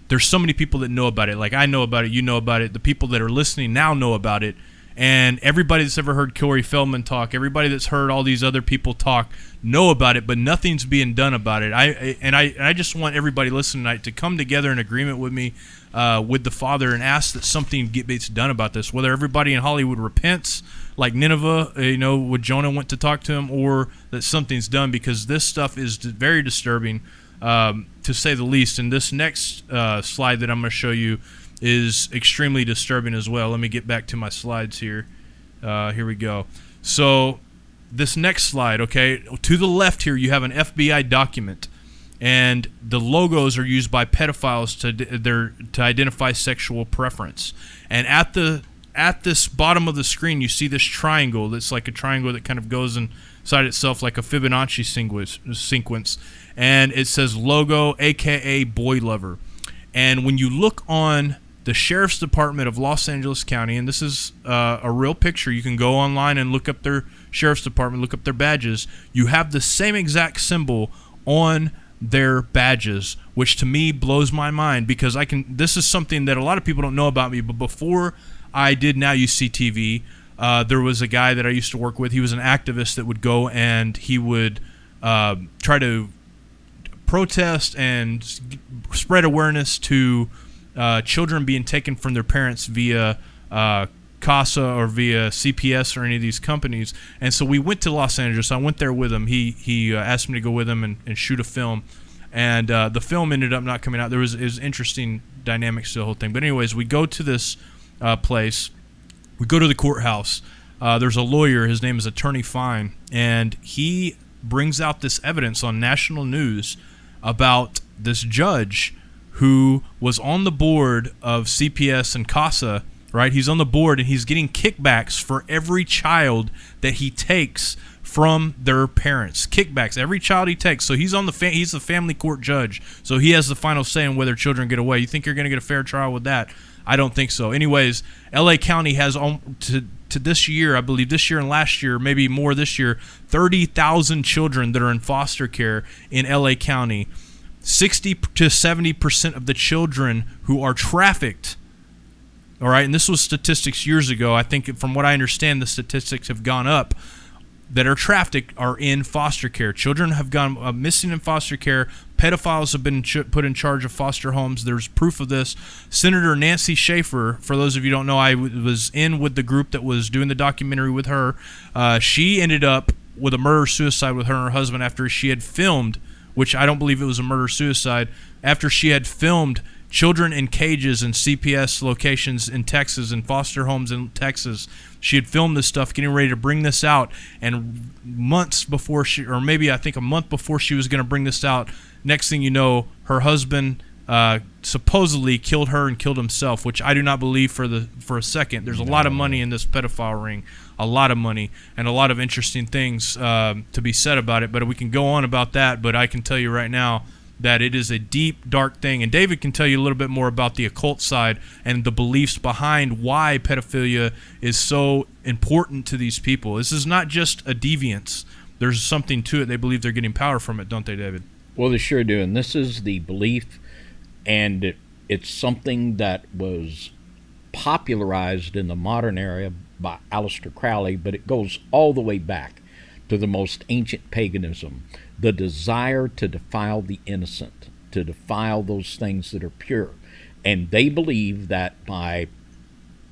there's so many people that know about it. Like I know about it, you know about it, the people that are listening now know about it, and everybody that's ever heard Corey Feldman talk, everybody that's heard all these other people talk, know about it, but nothing's being done about it. I just want everybody listening tonight to come together in agreement with me, with the Father, and ask that something gets done about this. Whether everybody in Hollywood repents, like Nineveh, when Jonah went to talk to him, or that something's done, because this stuff is very disturbing, to say the least. And this next slide that I'm going to show you is extremely disturbing as well. Let me get back to my slides here. Here we go. So this next slide, okay, to the left here you have an FBI document, and the logos are used by pedophiles to identify sexual preference. And at this bottom of the screen you see this triangle that's like a triangle that kind of goes inside itself like a Fibonacci sequence, and it says logo, aka boy lover. And when you look on the Sheriff's Department of Los Angeles County, and this is a real picture, you can go online and look up their Sheriff's Department, look up their badges, you have the same exact symbol on their badges, which to me blows my mind, because this is something that a lot of people don't know about me, but before I did Now You See TV, there was a guy that I used to work with. He was an activist that would go and he would try to protest and spread awareness to children being taken from their parents via CASA or via CPS or any of these companies. And so we went to Los Angeles. I went there with him. He asked me to go with him and shoot a film. And the film ended up not coming out. It was interesting dynamics to the whole thing. But anyways, we go to this place. We go to the courthouse. There's a lawyer. His name is Attorney Fine. And he brings out this evidence on national news about this judge who was on the board of CPS and CASA, right? He's on the board, and he's getting kickbacks for every child that he takes from their parents. Kickbacks, every child he takes. So he's on he's the family court judge. So he has the final say on whether children get away. You think you're going to get a fair trial with that? I don't think so. Anyways, LA County has to this year, I believe this year and last year, maybe more this year, 30,000 children that are in foster care in LA County. 60 to 70% of the children who are trafficked, all right, and this was statistics years ago. I think from what I understand, the statistics have gone up, that are trafficked are in foster care. Children have gone missing in foster care. Pedophiles have been put in charge of foster homes. There's proof of this. Senator Nancy Schaefer, for those of you who don't know, I was in with the group that was doing the documentary with her. She ended up with a murder-suicide with her and her husband after she had filmed, which I don't believe it was a murder-suicide, after she had filmed children in cages in CPS locations in Texas and foster homes in Texas. She had filmed this stuff, getting ready to bring this out, and months before a month before she was going to bring this out, next thing you know, her husband supposedly killed her and killed himself, which I do not believe for a second. There's a lot of money in this pedophile ring, a lot of money, and a lot of interesting things to be said about it. But we can go on about that. But I can tell you right now that it is a deep, dark thing. And David can tell you a little bit more about the occult side and the beliefs behind why pedophilia is so important to these people. This is not just a deviance. There's something to it. They believe they're getting power from it, don't they, David? Well, they sure do. And this is the belief, and it's something that was popularized in the modern era by Aleister Crowley, but it goes all the way back to the most ancient paganism, the desire to defile the innocent, to defile those things that are pure. And they believe that by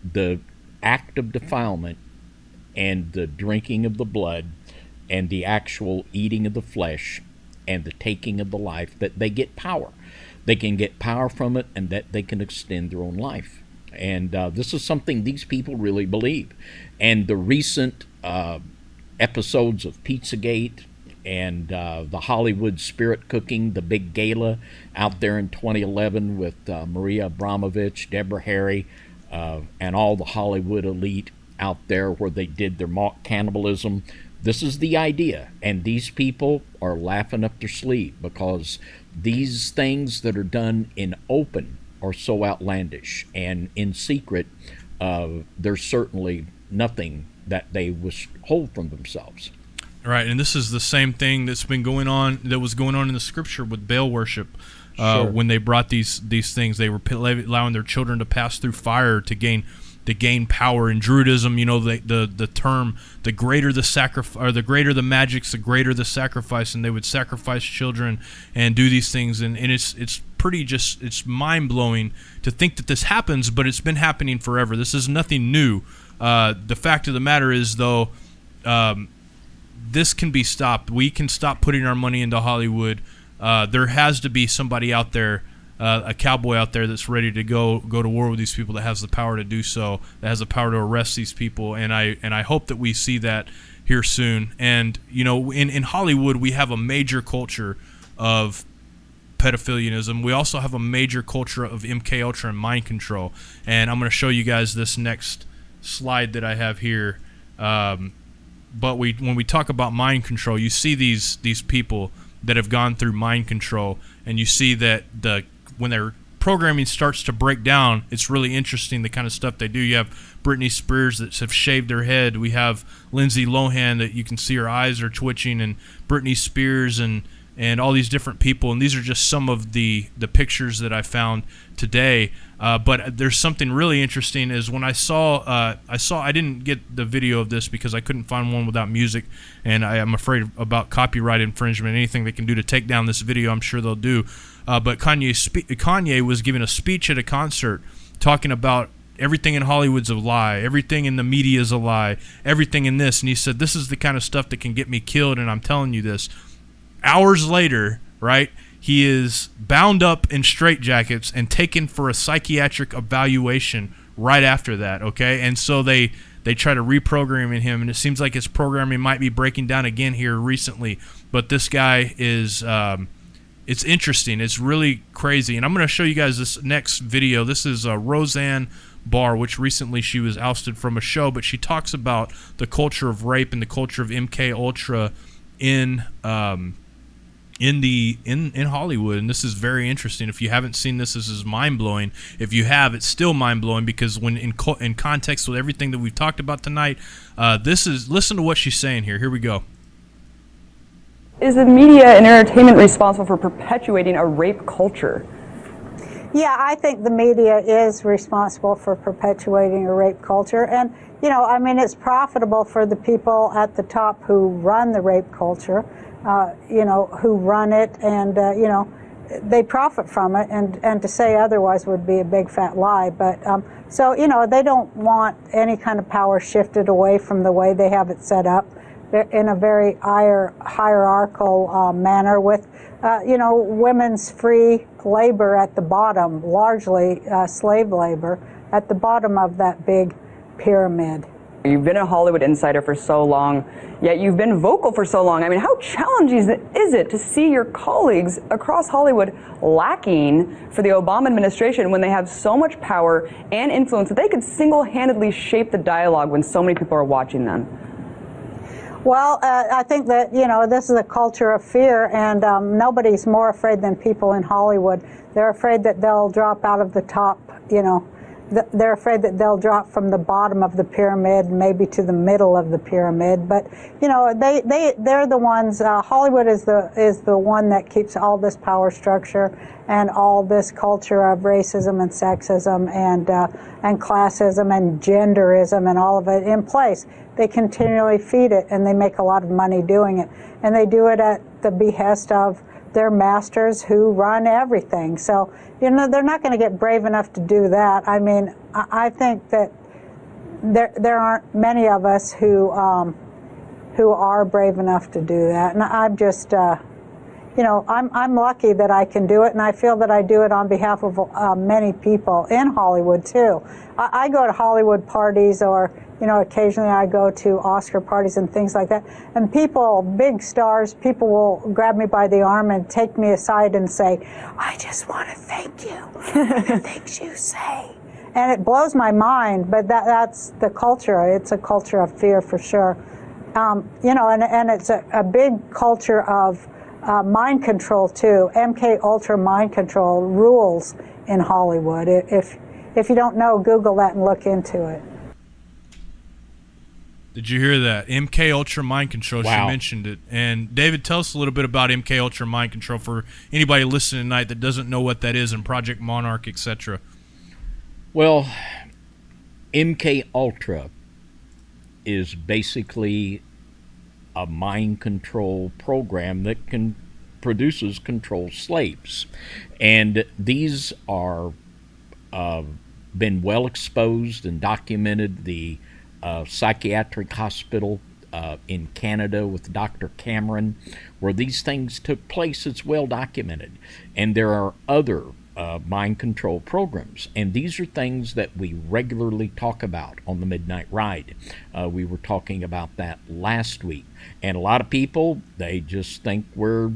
the act of defilement and the drinking of the blood and the actual eating of the flesh and the taking of the life, that they get power. They can get power from it, and that they can extend their own life. And this is something these people really believe. And the recent episodes of Pizzagate and the Hollywood spirit cooking, the big gala out there in 2011 with Maria Abramovich, Deborah Harry, and all the Hollywood elite out there where they did their mock cannibalism. This is the idea, and these people are laughing up their sleeve because these things that are done in open are so outlandish, and in secret there's certainly nothing that they withhold from themselves. Right, and this is the same thing that was going on in the scripture with Baal worship. Sure. When they brought these things, they were allowing their children to pass through fire to gain power. In Druidism, the term, the greater the sacrifice, or the greater the magics, the greater the sacrifice, and they would sacrifice children and do these things, and it's pretty it's mind-blowing to think that this happens, but it's been happening forever. This is nothing new. The fact of the matter is, though, this can be stopped. We can stop putting our money into Hollywood. There has to be somebody out there, a cowboy out there that's ready to go to war with these people, that has the power to do so, that has the power to arrest these people, and I hope that we see that here soon. And in Hollywood, we have a major culture of pedophilianism. We also have a major culture of MK Ultra and mind control. And I'm going to show you guys this next slide that I have here. But when we talk about mind control, you see these people that have gone through mind control, and you see that when their programming starts to break down, it's really interesting the kind of stuff they do. You have Britney Spears that have shaved their head. We have Lindsay Lohan that you can see her eyes are twitching, and Britney Spears and all these different people. And these are just some of the pictures that I found today. But there's something really interesting is when I didn't get the video of this because I couldn't find one without music, and I am afraid about copyright infringement. Anything they can do to take down this video, I'm sure they'll do. But Kanye was giving a speech at a concert talking about everything in Hollywood's a lie, everything in the media is a lie, everything in this. And he said, this is the kind of stuff that can get me killed, and I'm telling you this. Hours later, right, he is bound up in straitjackets and taken for a psychiatric evaluation right after that, okay? And so they try to reprogram him, and it seems like his programming might be breaking down again here recently. But this guy is, it's interesting. It's really crazy. And I'm going to show you guys this next video. This is Roseanne Barr, which recently she was ousted from a show, but she talks about the culture of rape and the culture of MK Ultra in Hollywood, and this is very interesting. If you haven't seen this is mind-blowing. If you have, it's still mind-blowing, because when in context with everything that we've talked about tonight, listen to what she's saying here. Here we go. Is the media and entertainment responsible for perpetuating a rape culture? Yeah, I think the media is responsible for perpetuating a rape culture. And, it's profitable for the people at the top who run the rape culture, who run it, and, they profit from it. And to say otherwise would be a big fat lie. But they don't want any kind of power shifted away from the way they have it set up. They're in a very hierarchical manner with, women's free labor at the bottom, largely slave labor, at the bottom of that big pyramid. You've been a Hollywood insider for so long, yet you've been vocal for so long. I mean, how challenging is it to see your colleagues across Hollywood lacking for the Obama administration when they have so much power and influence that they could single-handedly shape the dialogue when so many people are watching them? Well, I think that, this is a culture of fear, and nobody's more afraid than people in Hollywood. They're afraid that they'll drop out of the top, they're afraid that they'll drop from the bottom of the pyramid, maybe to the middle of the pyramid. But they're the ones. Hollywood is the one that keeps all this power structure and all this culture of racism and sexism and classism and genderism and all of it in place. They continually feed it, and they make a lot of money doing it, and they do it at the behest of their masters who run everything. So, they're not going to get brave enough to do that. I mean, I think that there aren't many of us who are brave enough to do that. And I'm just, I'm lucky that I can do it, and I feel that I do it on behalf of many people in Hollywood too. I go to Hollywood parties, or occasionally I go to Oscar parties and things like that. And people, big stars, people will grab me by the arm and take me aside and say, "I just want to thank you for the things you say." And it blows my mind, but that's the culture. It's a culture of fear for sure. And it's a big culture of mind control too. MK Ultra mind control rules in Hollywood. If you don't know, Google that and look into it. Did you hear that? MK Ultra Mind Control. Wow. She mentioned it. And David, tell us a little bit about MK Ultra Mind Control for anybody listening tonight that doesn't know what that is, and Project Monarch, etc. Well, MK Ultra is basically a mind control program that produces control slaves, and these are been well exposed and documented. The psychiatric hospital in Canada with Dr. Cameron, where these things took place, it's well documented. And there are other mind control programs, and these are things that we regularly talk about on the Midnight Ride. We were talking about that last week, and a lot of people, they just think we're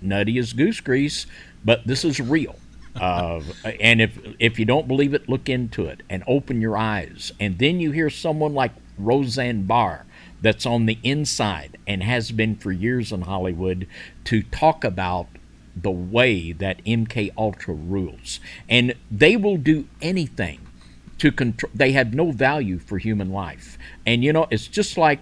nutty as goose grease, but this is real. And if you don't believe it, look into it and open your eyes. And then you hear someone like Roseanne Barr, that's on the inside and has been for years in Hollywood, to talk about the way that MK Ultra rules. And they will do anything to control. They have no value for human life. And it's just like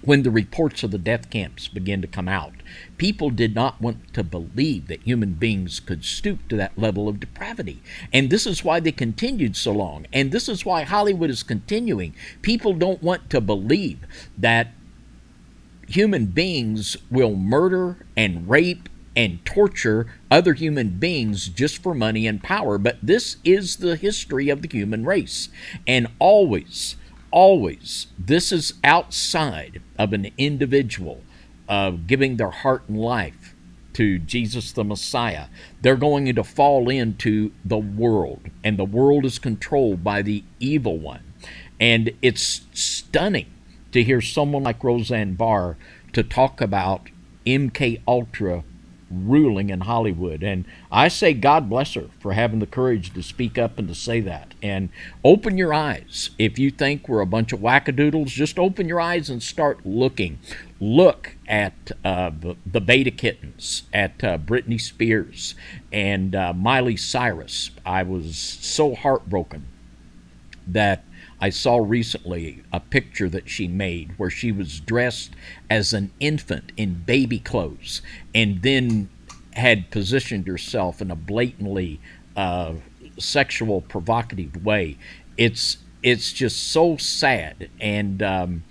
when the reports of the death camps began to come out, people did not want to believe that human beings could stoop to that level of depravity. And this is why they continued so long. And this is why Hollywood is continuing. People don't want to believe that human beings will murder and rape and torture other human beings just for money and power. But this is the history of the human race. And always, this is outside of an individual giving their heart and life to Jesus the Messiah. They're going to fall into the world, and the world is controlled by the evil one. And it's stunning to hear someone like Roseanne Barr to talk about MK Ultra ruling in Hollywood. And I say God bless her for having the courage to speak up and to say that. And open your eyes. If you think we're a bunch of wackadoodles, just open your eyes and start looking. Look at the Beta Kittens, at Britney Spears and Miley Cyrus. I was so heartbroken that I saw recently a picture that she made where she was dressed as an infant in baby clothes and then had positioned herself in a blatantly sexual, provocative way. It's just so sad, and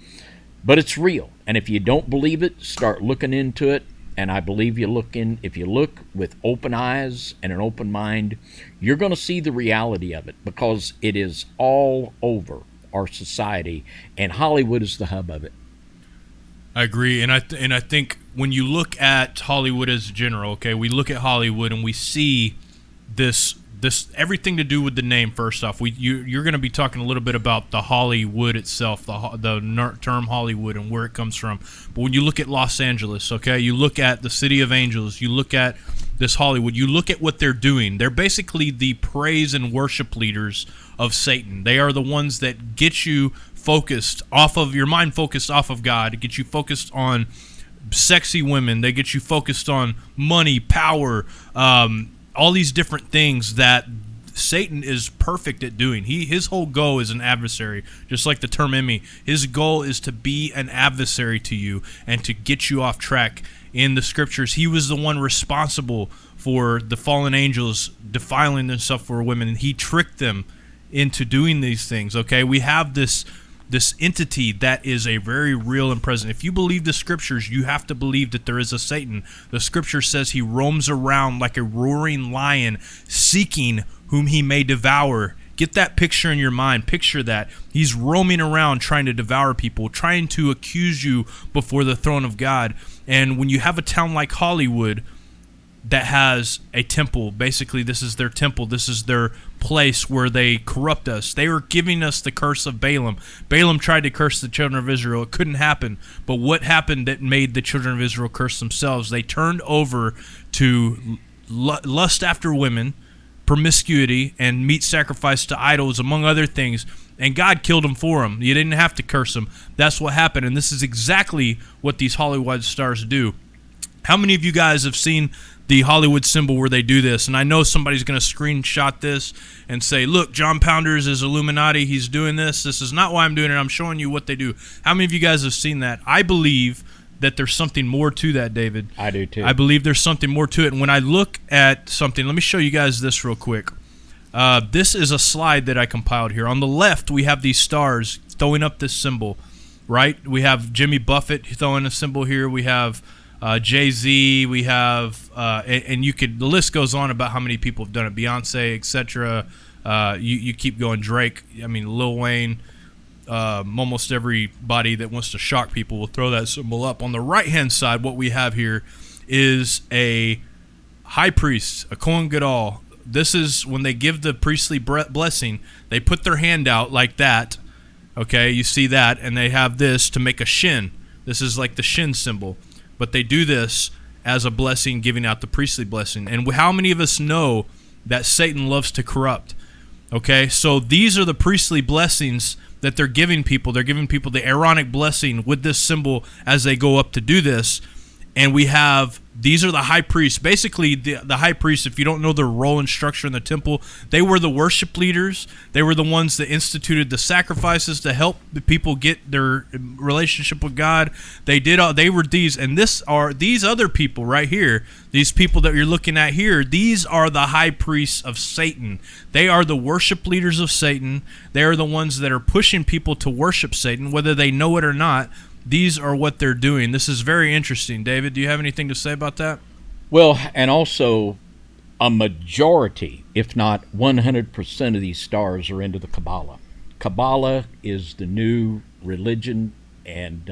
but it's real. And if you don't believe it, start looking into it. And I believe if you look with open eyes and an open mind, you're going to see the reality of it, because it is all over our society, and Hollywood is the hub of it. I agree, and I think when you look at Hollywood as a general, okay, we look at Hollywood and we see this this everything to do with the name. First off, you're going to be talking a little bit about the Hollywood itself, the term Hollywood and where it comes from. But when you look at Los Angeles, okay, you look at the City of Angels, you look at this Hollywood, you look at what they're doing. They're basically the praise and worship leaders of Satan. They are the ones that get you focused off of your mind, focused off of God, get you focused on sexy women. They get you focused on money, power, all these different things that Satan is perfect at doing. His whole goal is an adversary, just like the term enemy. His goal is to be an adversary to you and to get you off track. In the scriptures, he was the one responsible for the fallen angels defiling themselves for women, and he tricked them into doing these things. Okay, we have this entity that is a very real and present. If you believe the scriptures, you have to believe that there is a Satan. The scripture says he roams around like a roaring lion, seeking whom he may devour. Get that picture in your mind. Picture that. He's roaming around trying to devour people, trying to accuse you before the throne of God. And when you have a town like Hollywood that has a temple, basically this is their temple, this is their place where they corrupt us. They were giving us the curse of Balaam. Balaam tried to curse the children of Israel. It couldn't happen. But what happened that made the children of Israel curse themselves? They turned over to lust after women, promiscuity, and meat sacrifice to idols, among other things, and God killed them for them. You didn't have to curse them. That's what happened, and this is exactly what these Hollywood stars do. How many of you guys have seen the Hollywood symbol where they do this? And I know somebody's going to screenshot this and say, look, John Pounders is Illuminati. He's doing this. This is not why I'm doing it. I'm showing you what they do. How many of you guys have seen that? I believe that there's something more to that, David. I do too. I believe there's something more to it. And when I look at something, let me show you guys this real quick. This is a slide that I compiled here. On the left, we have these stars throwing up this symbol, right? We have Jimmy Buffett throwing a symbol here. We have Jay-Z, we have, and the list goes on about how many people have done it, Beyonce, etc. You keep going, Drake, I mean, Lil Wayne, almost everybody that wants to shock people will throw that symbol up. On the right-hand side, what we have here is a high priest, a Kohen Gadol. This is when they give the priestly blessing, they put their hand out like that, okay, you see that, and they have this to make a shin. This is like the shin symbol. But they do this as a blessing, giving out the priestly blessing. And how many of us know that Satan loves to corrupt? Okay, so these are the priestly blessings that they're giving people. They're giving people the Aaronic blessing with this symbol as they go up to do this. And we have, these are the high priests. Basically, the high priests, if you don't know their role and structure in the temple, they were the worship leaders. They were the ones that instituted the sacrifices to help the people get their relationship with God. They were these, and these other people right here, these people that you're looking at here, these are the high priests of Satan. They are the worship leaders of Satan. They are the ones that are pushing people to worship Satan, whether they know it or not. These are what they're doing. This is very interesting. David, do you have anything to say about that? Well, and also a majority, if not 100% of these stars are into the Kabbalah. Kabbalah is the new religion, and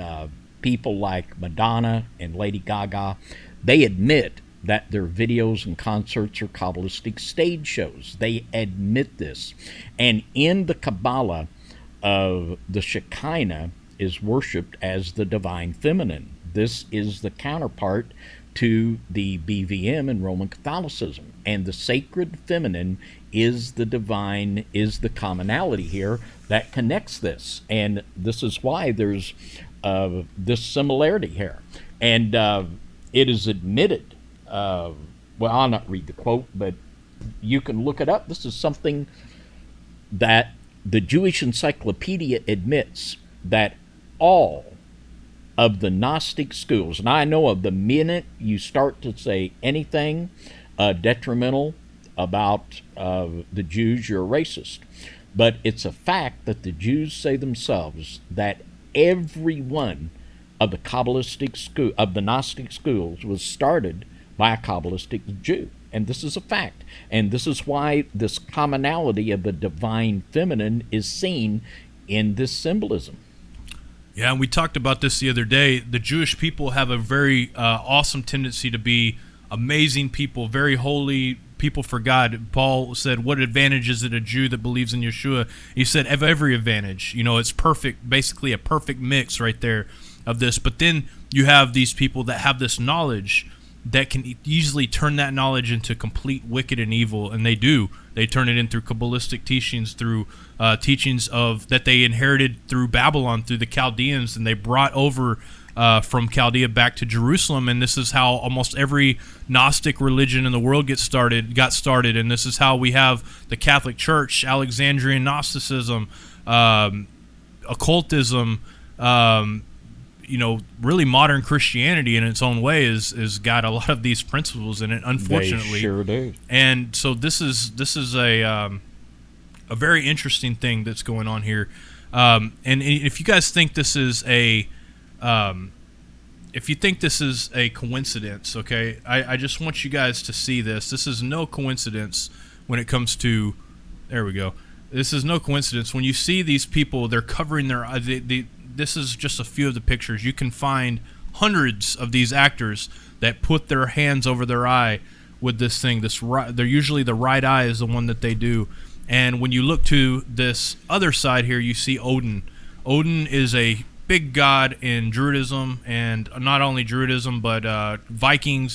people like Madonna and Lady Gaga, they admit that their videos and concerts are Kabbalistic stage shows. They admit this. And in the Kabbalah, the Shekinah is worshipped as the divine feminine. This is the counterpart to the BVM in Roman Catholicism. And the sacred feminine is the divine, is the commonality here that connects this. And this is why there's this similarity here. And it is admitted, well, I'll not read the quote, but you can look it up. This is something that the Jewish Encyclopedia admits, that all of the Gnostic schools, and I know of the minute you start to say anything detrimental about the Jews, you're a racist. But it's a fact that the Jews say themselves that every one of the Kabbalistic school, of the Gnostic schools, was started by a Kabbalistic Jew. And this is a fact. And this is why this commonality of the divine feminine is seen in this symbolism. Yeah, and we talked about this the other day. The Jewish people have a very awesome tendency to be amazing people, very holy people for God. Paul said, what advantage is it a Jew that believes in Yeshua? He said, of every advantage. It's perfect, basically a perfect mix right there of this. But then you have these people that have this knowledge that can easily turn that knowledge into complete wicked and evil, and they do. They turn it in through Kabbalistic teachings, through teachings of that they inherited through Babylon, through the Chaldeans, and they brought over from Chaldea back to Jerusalem. And this is how almost every Gnostic religion in the world got started. And this is how we have the Catholic Church, Alexandrian Gnosticism, occultism. Really modern Christianity in its own way is got a lot of these principles in it, unfortunately. They sure do. And so this is a very interesting thing that's going on here. And if you guys think this is a coincidence, okay, I just want you guys to see this. This is no coincidence when it comes to. There we go. This is no coincidence when you see these people. They're covering their this is just a few of the pictures. You can find hundreds of these actors that put their hands over their eye with this thing. They're usually the right eye is the one that they do. And when you look to this other side here, you see Odin. Odin is a big god in Druidism, and not only Druidism, but Viking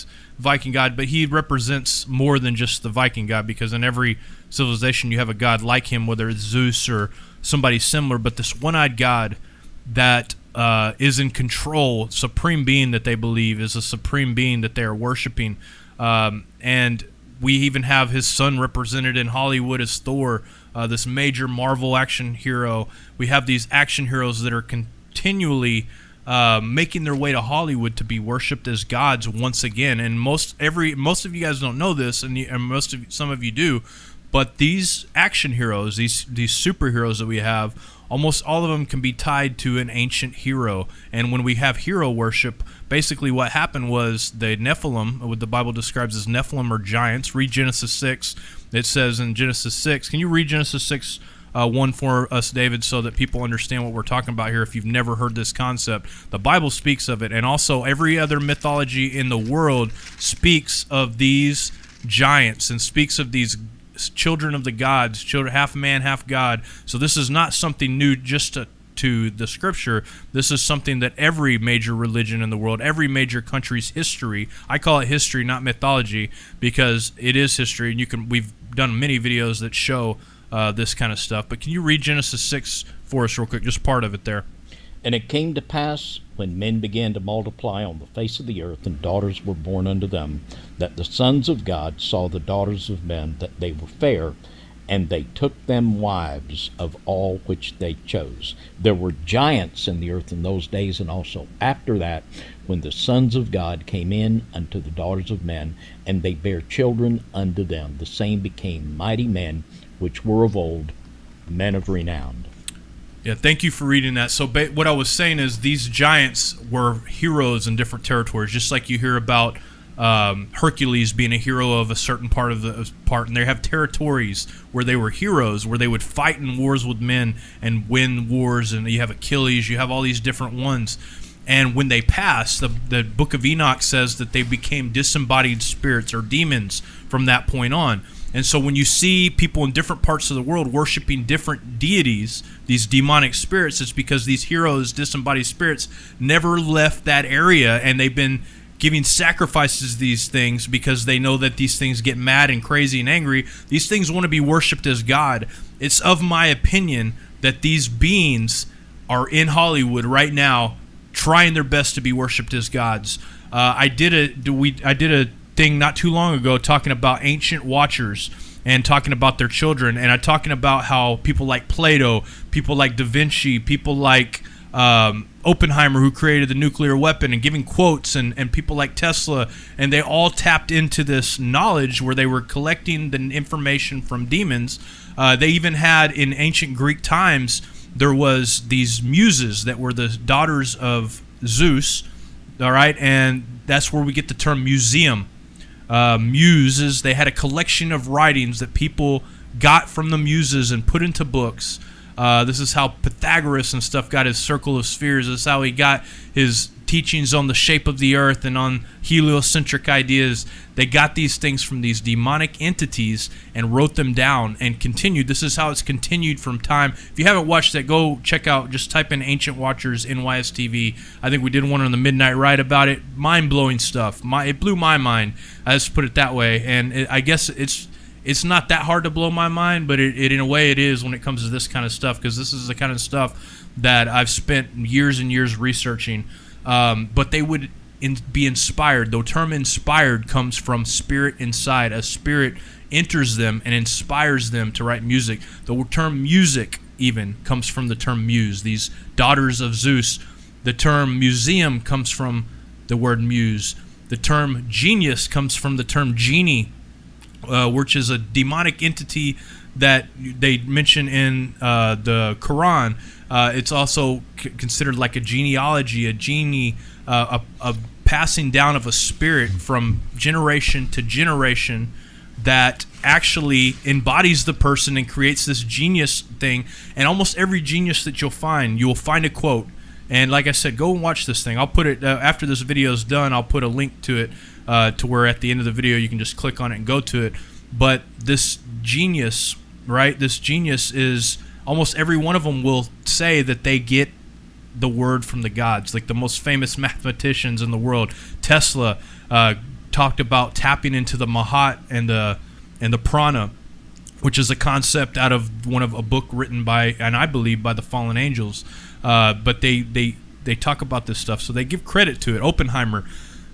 god. But he represents more than just the Viking god, because in every civilization you have a god like him, whether it's Zeus or somebody similar. But this one-eyed god that is in control, supreme being that they believe is a supreme being that they are worshiping. And we even have his son represented in Hollywood as Thor, this major Marvel action hero. We have these action heroes that are continually making their way to Hollywood to be worshipped as gods once again. And most of you guys don't know this, and some of you do, but these action heroes, these superheroes that we have, almost all of them can be tied to an ancient hero. And when we have hero worship, basically what happened was the Nephilim, what the Bible describes as Nephilim or giants. Read Genesis 6. It says in Genesis 6, can you read Genesis 6 1 for us, David, so that people understand what we're talking about here if you've never heard this concept? The Bible speaks of it, and also every other mythology in the world speaks of these giants and speaks of these children of the gods, children half man, half God. So this is not something new just to the scripture. This is something that every major religion in the world, every major country's history, I call it history, not mythology, because it is history, and we've done many videos that show this kind of stuff. But can you read Genesis 6 for us real quick, just part of it there? And it came to pass, when men began to multiply on the face of the earth, and daughters were born unto them, that the sons of God saw the daughters of men, that they were fair, and they took them wives of all which they chose. There were giants in the earth in those days, and also after that, when the sons of God came in unto the daughters of men, and they bare children unto them. The same became mighty men, which were of old, men of renown. Yeah, thank you for reading that. So what I was saying is these giants were heroes in different territories, just like you hear about Hercules being a hero of a certain part of the part, and they have territories where they were heroes, where they would fight in wars with men and win wars. And you have Achilles, you have all these different ones. And when they passed, the Book of Enoch says that they became disembodied spirits or demons from that point on. And so when you see people in different parts of the world worshiping different deities, these demonic spirits, it's because these heroes, disembodied spirits, never left that area, and they've been giving sacrifices to these things because they know that these things get mad and crazy and angry. These things want to be worshipped as God. It's of my opinion that these beings are in Hollywood right now trying their best to be worshipped as gods. I did a thing not too long ago talking about ancient watchers and talking about their children, and I'm talking about how people like Plato, people like Da Vinci, people like Oppenheimer, who created the nuclear weapon, and giving quotes, and people like Tesla, and they all tapped into this knowledge where they were collecting the information from demons. They even had, in ancient Greek times, there was these muses that were the daughters of Zeus, all right, and that's where we get the term museum. Muses, they had a collection of writings that people got from the muses and put into books. This is how Pythagoras and stuff got his circle of spheres. This is how he got his teachings on the shape of the earth and on heliocentric ideas. They got these things from these demonic entities and wrote them down and continued. This is how it's continued from time. If you haven't watched that, go check out, just type in Ancient Watchers NYSTV. I think we did one on the Midnight Ride about it. Mind-blowing stuff. It blew my mind. Let's put it that way. And I guess it's not that hard to blow my mind, but it in a way it is when it comes to this kind of stuff, because this is the kind of stuff that I've spent years and years researching. But they would be inspired. The term inspired comes from spirit inside. A spirit enters them and inspires them to write music. The term music even comes from the term muse. These daughters of Zeus. The term museum comes from the word muse. The term genius comes from the term genie, which is a demonic entity that they mention in the Quran. It's also considered like a genealogy, a genie, a passing down of a spirit from generation to generation that actually embodies the person and creates this genius thing. And almost every genius that you'll find a quote. And like I said, go and watch this thing. I'll put it, after this video is done, I'll put a link to it to where at the end of the video you can just click on it and go to it. But this genius, right, this genius is, almost every one of them will say that they get the word from the gods. Like the most famous mathematicians in the world, Tesla, talked about tapping into the Mahat and the Prana, which is a concept out of a book written by, and I believe by the fallen angels. But they talk about this stuff, so they give credit to it. Oppenheimer,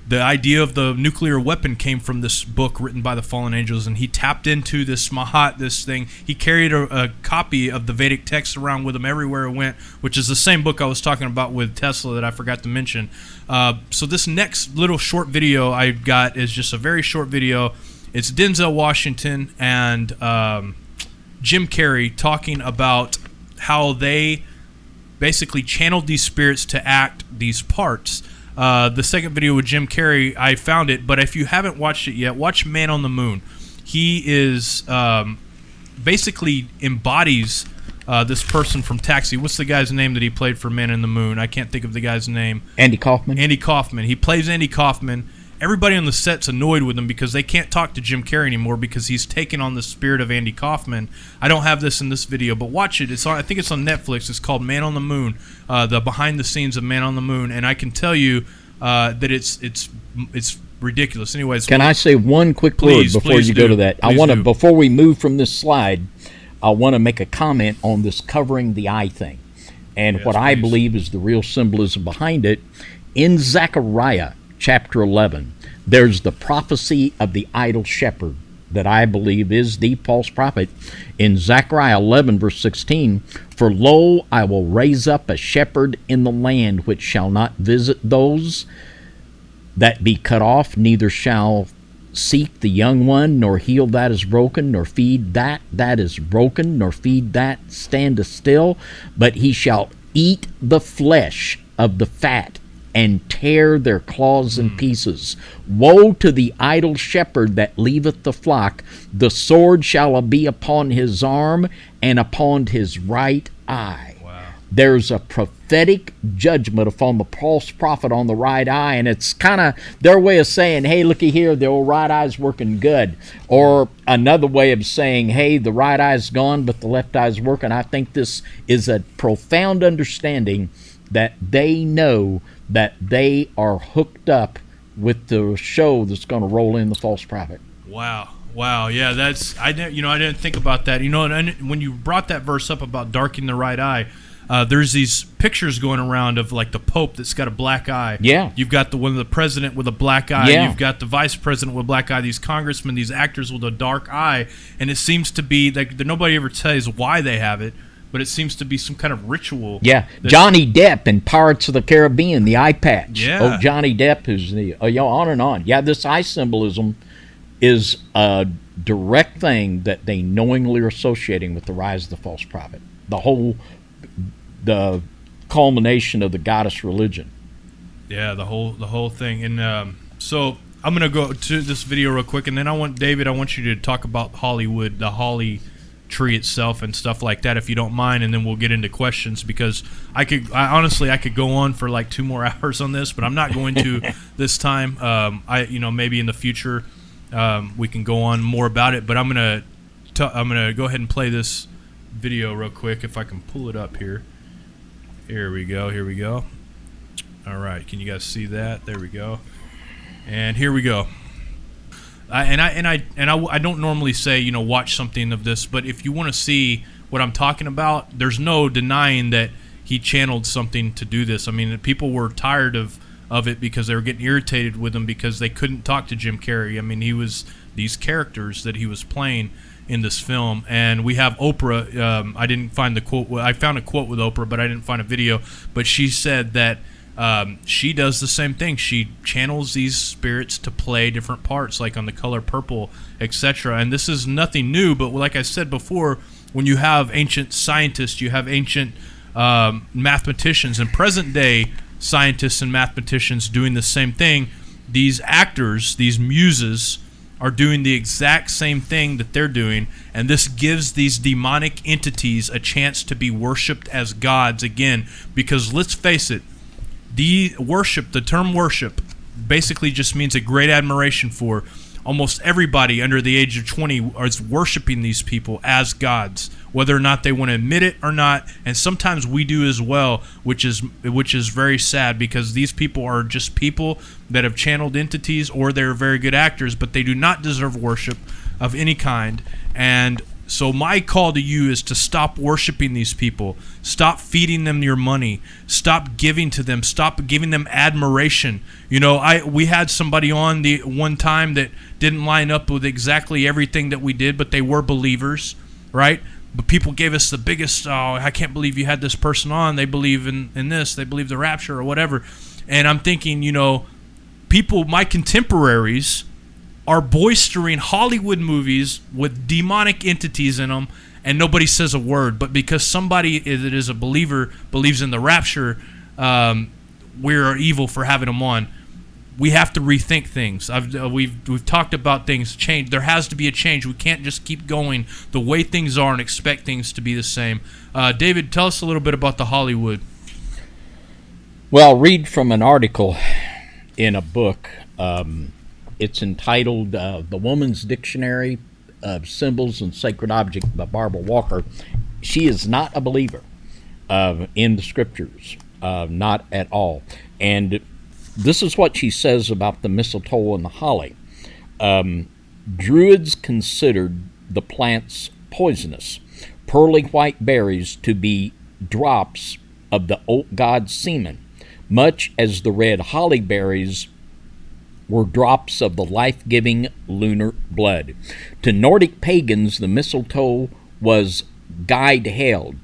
the idea of the nuclear weapon came from this book written by the fallen angels, and he tapped into this Mahat, this thing. He carried a copy of the Vedic text around with him everywhere he went, which is the same book I was talking about with Tesla that I forgot to mention. So this next little short video I got is just a very short video. It's Denzel Washington and Jim Carrey talking about how they basically channeled these spirits to act these parts. The second video with Jim Carrey, I found it, but if you haven't watched it yet, watch Man on the Moon. He is basically embodies this person from Taxi. What's the guy's name that he played for Man on the Moon? I can't think of the guy's name. Andy Kaufman. Andy Kaufman. He plays Andy Kaufman. Everybody on the set's annoyed with him because they can't talk to Jim Carrey anymore because he's taken on the spirit of Andy Kaufman. I don't have this in this video, but watch it. I think it's on Netflix. It's called Man on the Moon, the behind the scenes of Man on the Moon, and I can tell you that it's ridiculous. Anyways, can I say one quick word before you go to that? I want to, before we move from this slide, I want to make a comment on this covering the eye thing, and what I believe is the real symbolism behind it. In Zechariah chapter 11, there's the prophecy of the idol shepherd that I believe is the false prophet. In Zechariah 11 verse 16, for lo, I will raise up a shepherd in the land which shall not visit those that be cut off, neither shall seek the young one, nor heal that is broken, nor feed that is broken, nor feed that standeth still, but he shall eat the flesh of the fat and tear their claws in pieces. Woe to the idle shepherd that leaveth the flock! The sword shall be upon his arm and upon his right eye. Wow. There's a prophetic judgment upon the false prophet on the right eye, and it's kind of their way of saying, hey, looky here, the old right eye's working good. Or another way of saying, hey, the right eye's gone, but the left eye's working. I think this is a profound understanding that they know that they are hooked up with the show that's going to roll in the false prophet. Wow. Yeah, I didn't think about that. And when you brought that verse up about darkening the right eye, there's these pictures going around of like the Pope that's got a black eye. Yeah. You've got the president with a black eye. Yeah. You've got the vice president with a black eye. These congressmen, these actors with a dark eye, and it seems to be that nobody ever tells why they have it. But it seems to be some kind of ritual. Yeah, Johnny Depp in Pirates of the Caribbean, the eye patch. Yeah. Oh, Johnny Depp, who's on and on. Yeah, this eye symbolism is a direct thing that they knowingly are associating with the rise of the false prophet. The culmination of the goddess religion. Yeah, the whole thing. And so I'm going to go to this video real quick, and then David, I want you to talk about Hollywood, the Holly tree itself and stuff like that, if you don't mind, and then we'll get into questions, because I honestly could go on for like 2 more hours on this, but I'm not going to this time. Maybe in the future we can go on more about it, but I'm gonna go ahead and play this video real quick if I can pull it up here. Here we go. All right, can you guys see that? There we go. And here we go. I don't normally say, watch something of this, but if you want to see what I'm talking about, there's no denying that he channeled something to do this. I mean, people were tired of it because they were getting irritated with him because they couldn't talk to Jim Carrey. I mean, he was these characters that he was playing in this film. And we have Oprah. I didn't find the quote. I found a quote with Oprah, but I didn't find a video. But she said that she does the same thing. She channels these spirits to play different parts, like on The Color Purple, etc. And this is nothing new, but like I said before, when you have ancient scientists, you have ancient mathematicians, and present-day scientists and mathematicians doing the same thing, these actors, these muses, are doing the exact same thing that they're doing, and this gives these demonic entities a chance to be worshipped as gods again, because let's face it, the term worship basically just means a great admiration for. Almost everybody under the age of 20 is worshiping these people as gods, whether or not they want to admit it or not. And sometimes we do as well, which is very sad, because these people are just people that have channeled entities, or they're very good actors, but they do not deserve worship of any kind. And so my call to you is to stop worshiping these people. Stop feeding them your money. Stop giving to them. Stop giving them admiration. We had somebody on the one time that didn't line up with exactly everything that we did, but they were believers, right? But people gave us the biggest, I can't believe you had this person on. They believe in this. They believe the rapture or whatever. And I'm thinking, people, my contemporaries, are boistering Hollywood movies with demonic entities in them, and nobody says a word. But because somebody that is a believer believes in the rapture, we're evil for having them on. We have to rethink things. We've talked about things change. There has to be a change. We can't just keep going the way things are and expect things to be the same. David, tell us a little bit about the Hollywood. Well, I'll read from an article in a book. It's entitled The Woman's Dictionary of Symbols and Sacred Objects by Barbara Walker. She is not a believer in the scriptures, not at all. And this is what she says about the mistletoe and the holly. Druids considered the plants poisonous, pearly white berries to be drops of the oak god's semen, much as the red holly berries were drops of the life-giving lunar blood. To Nordic pagans, the mistletoe was Guidhel,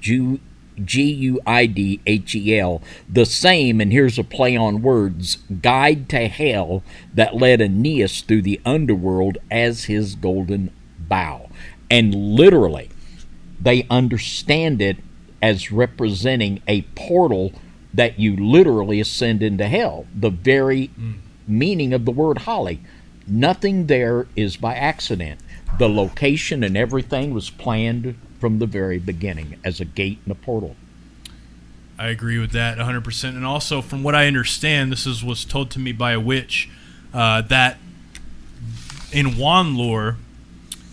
Guidhel, the same, and here's a play on words, guide to hell that led Aeneas through the underworld as his golden bow. And literally, they understand it as representing a portal that you literally ascend into hell. The very meaning of the word holly. Nothing there is by accident. The location and everything was planned from the very beginning as a gate and a portal. I agree with that 100%. And also, from what I understand, this was told to me by a witch, that in wand lore,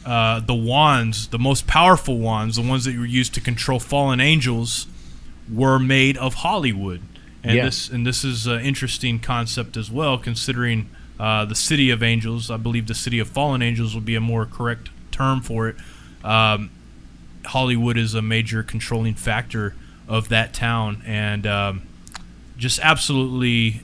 the wands, the most powerful wands, the ones that were used to control fallen angels, were made of Hollywood. And this is an interesting concept as well, considering the city of angels. I believe the city of fallen angels would be a more correct term for it. Hollywood is a major controlling factor of that town, and just absolutely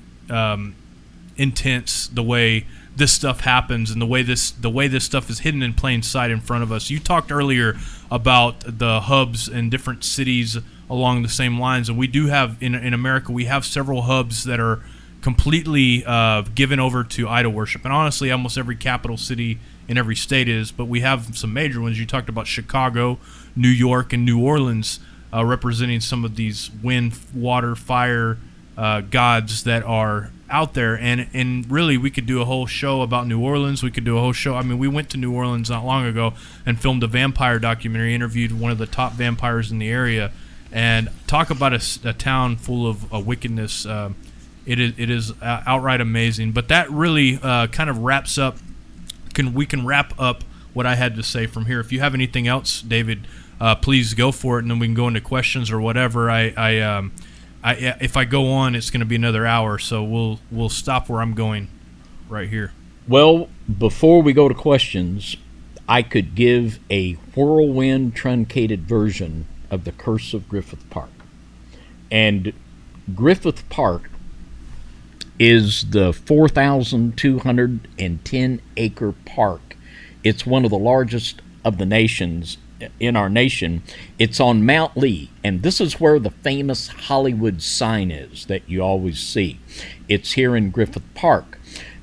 intense the way this stuff happens, and the way this stuff is hidden in plain sight in front of us. You talked earlier about the hubs in different cities along the same lines, and we do have in America, we have several hubs that are completely given over to idol worship. And honestly, almost every capital city in every state is, but we have some major ones. You talked about Chicago, New York, and New Orleans, representing some of these wind, water, fire gods that are out there, and really we could do a whole show about New Orleans. We could do a whole show. I mean, we went to New Orleans not long ago and filmed a vampire documentary, interviewed one of the top vampires in the area, and talk about a town full of wickedness. It is outright amazing. But that really kind of wraps up. We can wrap up what I had to say from here. If you have anything else, David, please go for it, and then we can go into questions or whatever. If I go on, it's going to be another hour, so we'll stop where I'm going right here. Well, before we go to questions, I could give a whirlwind truncated version of the Curse of Griffith Park. And Griffith Park is the 4,210-acre park. It's one of the largest of the nations in our nation. It's on Mount Lee, and this is where the famous Hollywood sign is that you always see. It's here in Griffith Park.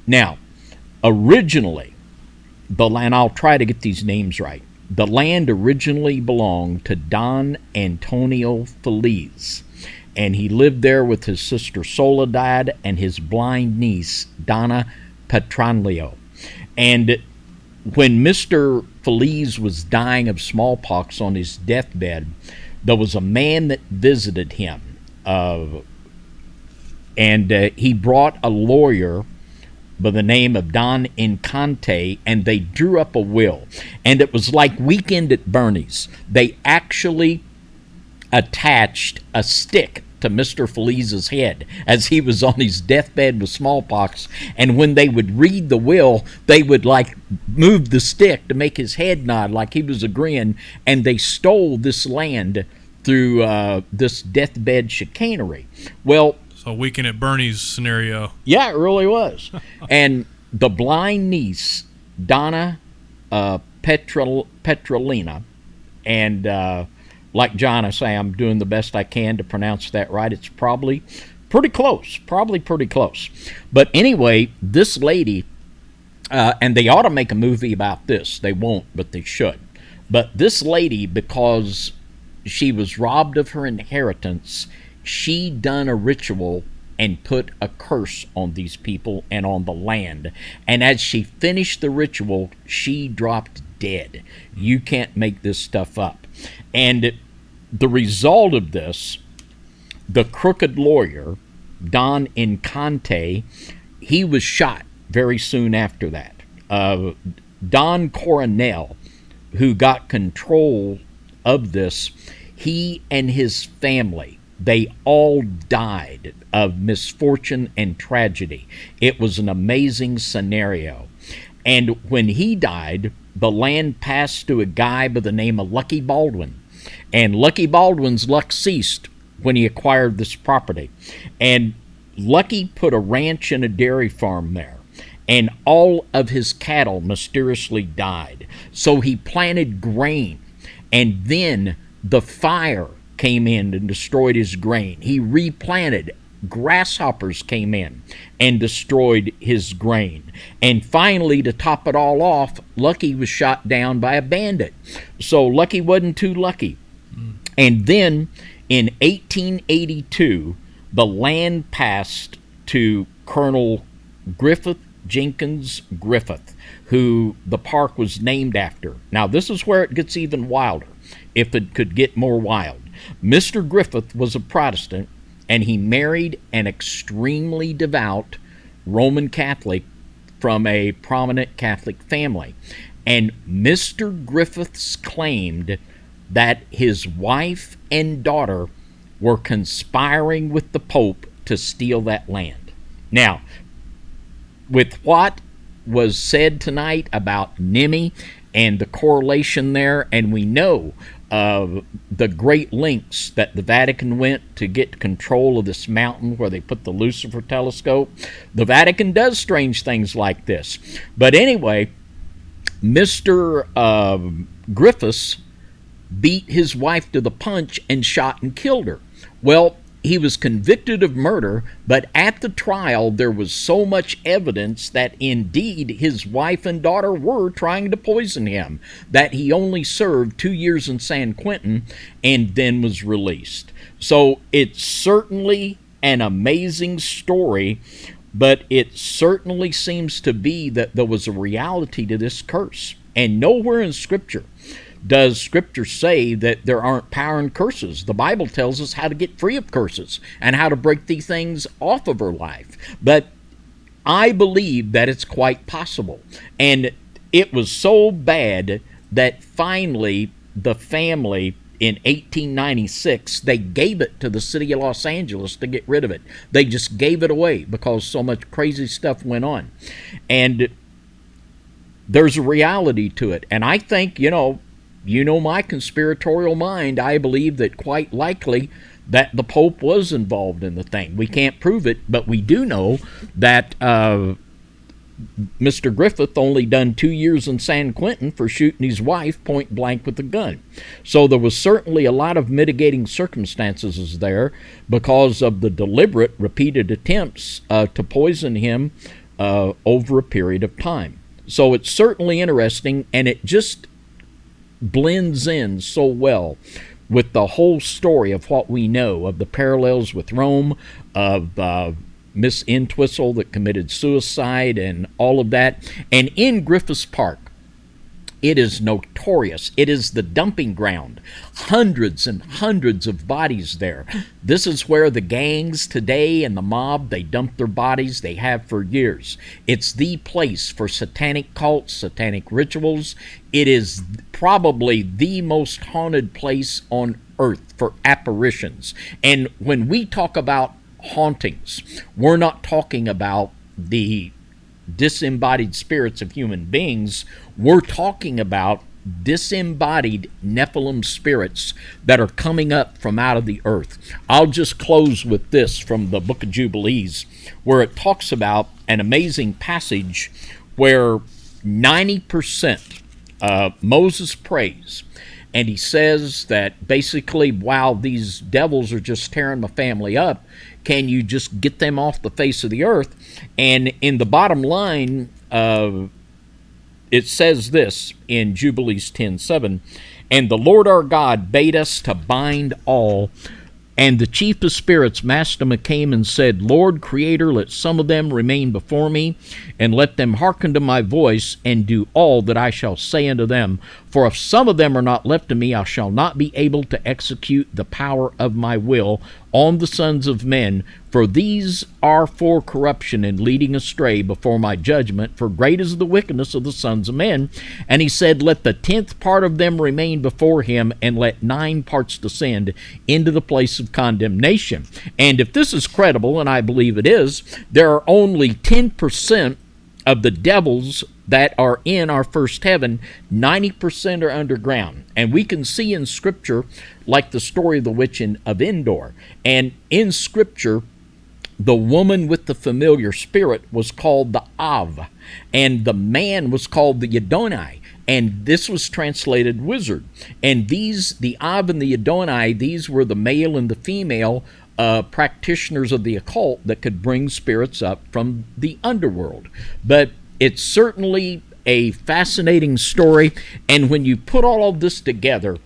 Now, originally, the land, I'll try to get these names right. The land originally belonged to Don Antonio Feliz, and he lived there with his sister Soledad and his blind niece, Donna Petronio. And when Mr. Feliz was dying of smallpox on his deathbed, there was a man that visited him, and he brought a lawyer by the name of Don Incante, and they drew up a will. And it was like Weekend at Bernie's. They actually attached a stick to Mr. Feliz's head as he was on his deathbed with smallpox, and when they would read the will, they would like move the stick to make his head nod like he was agreeing, and they stole this land through this deathbed chicanery. Well, So Weekend at Bernie's scenario. yeah, it really was. And the blind niece, Donna Petrolina, and like John, I say, I'm doing the best I can to pronounce that right. It's probably pretty close. But anyway, this lady, and they ought to make a movie about this. They won't, but they should. But this lady, because she was robbed of her inheritance, she done a ritual and put a curse on these people and on the land. And as she finished the ritual, she dropped dead. You can't make this stuff up. And the result of this, the crooked lawyer, Don Incante, he was shot very soon after that. Don Coronel, who got control of this, he and his family, they all died of misfortune and tragedy. It was an amazing scenario. And when he died, the land passed to a guy by the name of Lucky Baldwin. And Lucky Baldwin's luck ceased when he acquired this property. And Lucky put a ranch and a dairy farm there. And all of his cattle mysteriously died. So he planted grain. And then the fire came in and destroyed his grain. He replanted. Grasshoppers came in and destroyed his grain. And finally, to top it all off, Lucky was shot down by a bandit. So Lucky wasn't too lucky. And then in 1882, the land passed to Colonel Griffith Jenkins Griffith, who the park was named after. Now, this is where it gets even wilder, if it could get more wild. Mr. Griffith was a Protestant, and he married an extremely devout Roman Catholic from a prominent Catholic family. And Mr. Griffiths claimed that his wife and daughter were conspiring with the Pope to steal that land. Now, with what was said tonight about NIMI and the correlation there, and we know the great lengths that the Vatican went to get control of this mountain where they put the Lucifer telescope. The Vatican does strange things like this. But anyway, Mr. Griffiths beat his wife to the punch and shot and killed her. Well, he was convicted of murder, but at the trial there was so much evidence that indeed his wife and daughter were trying to poison him that he only served 2 years in San Quentin and then was released. So it's certainly an amazing story but it certainly seems to be that there was a reality to this curse. And nowhere in Scripture does Scripture say that there aren't power in curses. The Bible tells us how to get free of curses and how to break these things off of our life. But I believe that it's quite possible. And it was so bad that finally the family in 1896, they gave it to the city of Los Angeles to get rid of it. They just gave it away because so much crazy stuff went on. And there's a reality to it. And I think, you know my conspiratorial mind, I believe that quite likely that the Pope was involved in the thing. We can't prove it, but we do know that Mr. Griffith only done 2 years in San Quentin for shooting his wife point blank with a gun. So there was certainly a lot of mitigating circumstances there because of the deliberate, repeated attempts to poison him over a period of time. So it's certainly interesting, and it just blends in so well with the whole story of what we know of the parallels with Rome, of Miss Entwistle that committed suicide and all of that. And in Griffiths Park, it is notorious. It is the dumping ground. Hundreds and hundreds of bodies there. This is where the gangs today and the mob, they dump their bodies. They have for years. It's the place for satanic cults, satanic rituals. It is probably the most haunted place on earth for apparitions. And when we talk about hauntings, we're not talking about the disembodied spirits of human beings. We're talking about disembodied Nephilim spirits that are coming up from out of the earth. I'll just close with this from the Book of Jubilees, where it talks about an amazing passage where 90% Moses prays, and he says that basically, while these devils are just tearing my family up, can you just get them off the face of the earth? And in the bottom line, it says this in Jubilees 10:7, and the Lord our God bade us to bind all. And the chief of spirits, Mastema, came and said, Lord, Creator, let some of them remain before me, and let them hearken to my voice, and do all that I shall say unto them. For if some of them are not left to me, I shall not be able to execute the power of my will on the sons of men, for these are for corruption and leading astray before my judgment, for great is the wickedness of the sons of men. And he said, let the 10th part of them remain before him, and let 9 parts descend into the place of condemnation. And if this is credible, and I believe it is, there are only 10% of the devils that are in our first heaven. 90% are underground. And we can see in Scripture, like the story of the witch of Endor. And in Scripture, the woman with the familiar spirit was called the Av, and the man was called the Yadonai. And this was translated wizard. And the Av and the Yadonai, these were the male and the female practitioners of the occult that could bring spirits up from the underworld. But it's certainly a fascinating story, and when you put all of this together,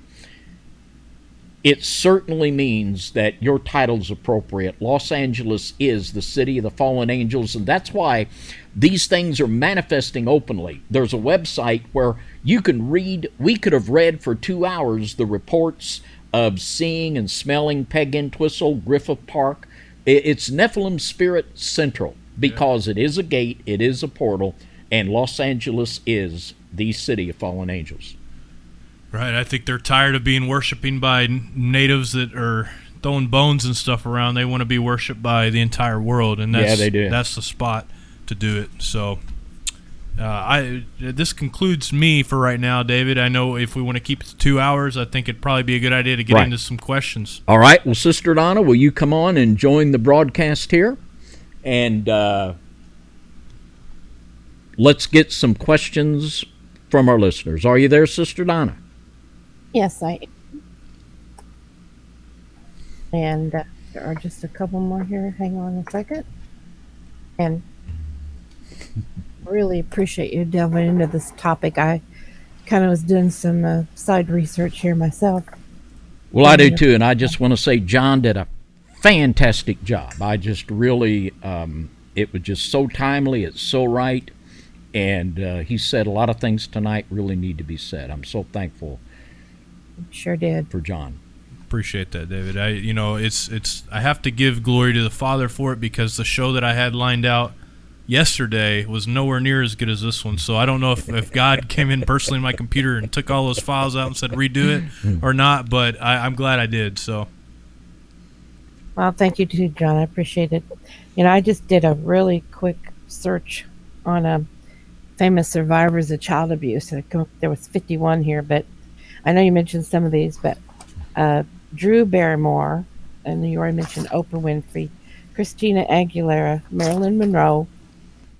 it certainly means that your title's appropriate. Los Angeles is the city of the fallen angels, and that's why these things are manifesting openly. There's a website where you can read, we could have read for 2 hours the reports of seeing and smelling Peg Entwistle, Griffith Park. It's Nephilim Spirit Central, because it is a gate, it is a portal, and Los Angeles is the city of fallen angels. Right, I think they're tired of being worshipped by natives that are throwing bones and stuff around. They want to be worshipped by the entire world, and that's, they do. That's the spot to do it. So this concludes me for right now, David. I know if we want to keep it to 2 hours, I think it'd probably be a good idea to get into some questions. All right, well, Sister Donna, will you come on and join the broadcast here? And let's get some questions from our listeners. Are you there, Sister Donna? Yes, I am. And there are just a couple more here. Hang on a second. And really appreciate you delving into this topic. I kind of was doing some side research here myself. Well, I do too, and I just want to say John did a fantastic job. I just really It was just so timely. It's so right. And he said a lot of things tonight really need to be said. I'm so thankful Sure did. for John. Appreciate that, David. I have to give glory to the Father for it, because the show that I had lined out yesterday was nowhere near as good as this one. So I don't know if God came in personally in my computer and took all those files out and said redo it or not, but I'm glad I did. So Well, thank you too, John. I appreciate it. I just did a really quick search on famous survivors of child abuse. There was 51 here, but I know you mentioned some of these, but Drew Barrymore, and you already mentioned Oprah Winfrey, Christina Aguilera, Marilyn Monroe,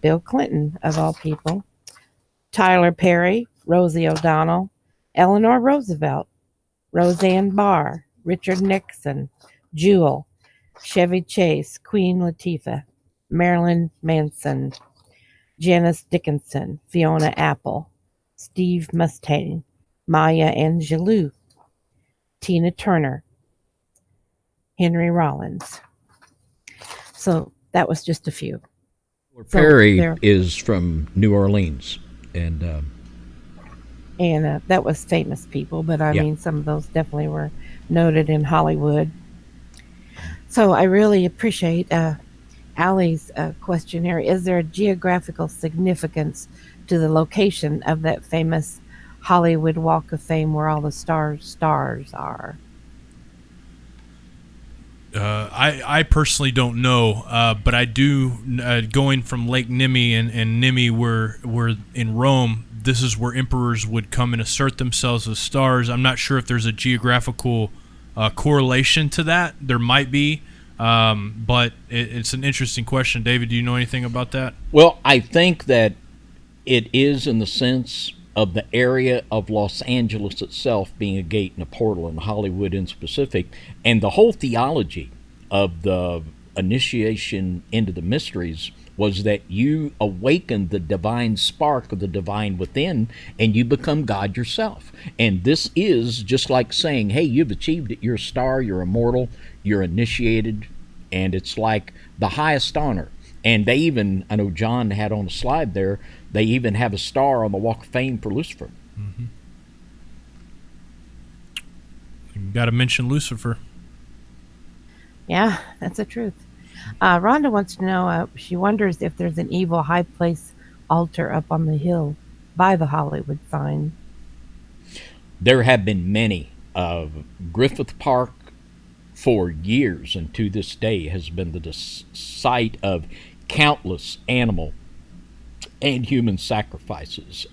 Bill Clinton, of all people, Tyler Perry, Rosie O'Donnell, Eleanor Roosevelt, Roseanne Barr, Richard Nixon, Jewel, Chevy Chase, Queen Latifah, Marilyn Manson, Janice Dickinson, Fiona Apple, Steve Mustang, Maya Angelou, Tina Turner, Henry Rollins. So that was just a few. Perry there- is from New Orleans, and that was famous people, but I Yeah. mean, some of those definitely were noted in Hollywood. So I really appreciate Allie's questionnaire. Is there a geographical significance to the location of that famous Hollywood Walk of Fame where all the stars are? I personally don't know, but I do. Going from Lake Nemi and Nemi, were in Rome. This is where emperors would come and assert themselves as stars. I'm not sure if there's a geographical correlation to that. There might be, but it's an interesting question. David, do you know anything about that? well, I think that it is in the sense of the area of Los Angeles itself being a gate and a portal, and Hollywood in specific, and the whole theology of the initiation into the mysteries was that you awaken the divine spark of the divine within, and you become God yourself. And this is just like saying, hey, you've achieved it, you're a star, you're immortal, you're initiated, and it's like the highest honor. And they even, I know John had on a slide there, they even have a star on the Walk of Fame for Lucifer. Mm-hmm. You got to mention Lucifer. Yeah, that's the truth. Rhonda wants to know, she wonders if there's an evil high place altar up on the hill by the Hollywood sign. There have been many. Griffith Park for years and to this day has been the site of countless animal and human sacrifices.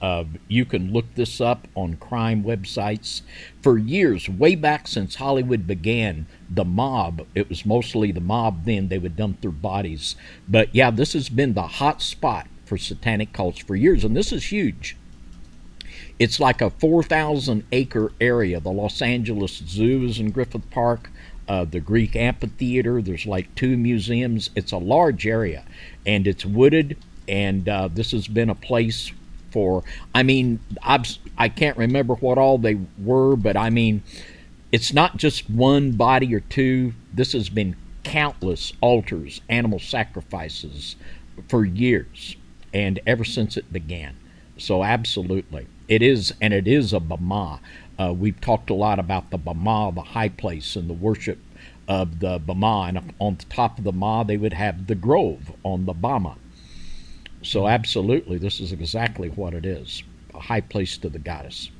You can look this up on crime websites. For years, way back since Hollywood began, the mob, it was mostly the mob then, they would dump their bodies. But yeah, this has been the hot spot for satanic cults for years, and this is huge. It's like a 4,000 acre area. The Los Angeles Zoo is in Griffith Park. The Greek Amphitheater, there's like 2 museums. It's a large area, and it's wooded, and this has been a place for, I mean, I can't remember what all they were, but I mean, it's not just one body or 2. This has been countless altars, animal sacrifices for years, and ever since it began. So absolutely, it is, and it is a Bama. We've talked a lot about the Bama, the high place, and the worship of the Bama. And on the top of the Ma, they would have the grove on the Bama. So absolutely, this is exactly what it is, a high place to the goddess.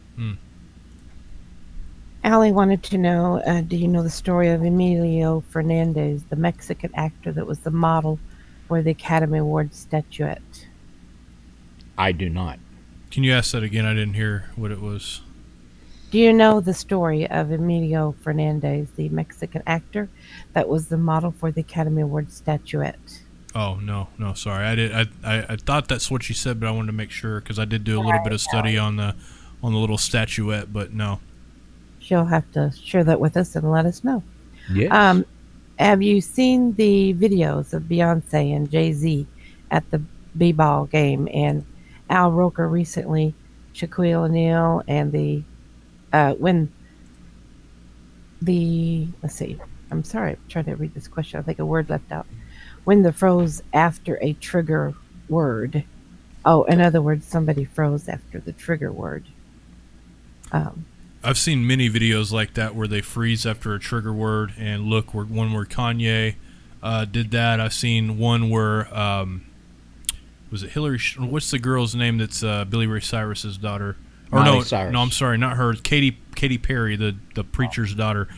Allie wanted to know, do you know the story of Emilio Fernandez, the Mexican actor that was the model for the Academy Award statuette? I do not. Can you ask that again? I didn't hear what it was. Do you know the story of Emilio Fernandez, the Mexican actor that was the model for the Academy Award statuette? Oh, no, sorry. I thought that's what you said, but I wanted to make sure, because I did do a little bit of study on the little statuette, but no. She'll have to share that with us and let us know. Yes. Have you seen the videos of Beyonce and Jay-Z at the B-ball game? And Al Roker recently, Shaquille O'Neal, and let's see, I'm sorry, I'm trying to read this question. I think a word left out. when the froze after a trigger word. Oh, in other words, somebody froze after the trigger word. I've seen many videos like that where they freeze after a trigger word, and look, one where Kanye did that. I've seen one where was it Hillary? What's the girl's name? That's Billy Ray Cyrus's daughter. Or Miley no, Cyrus. no, I'm sorry, not her. Katy Perry, the preacher's daughter.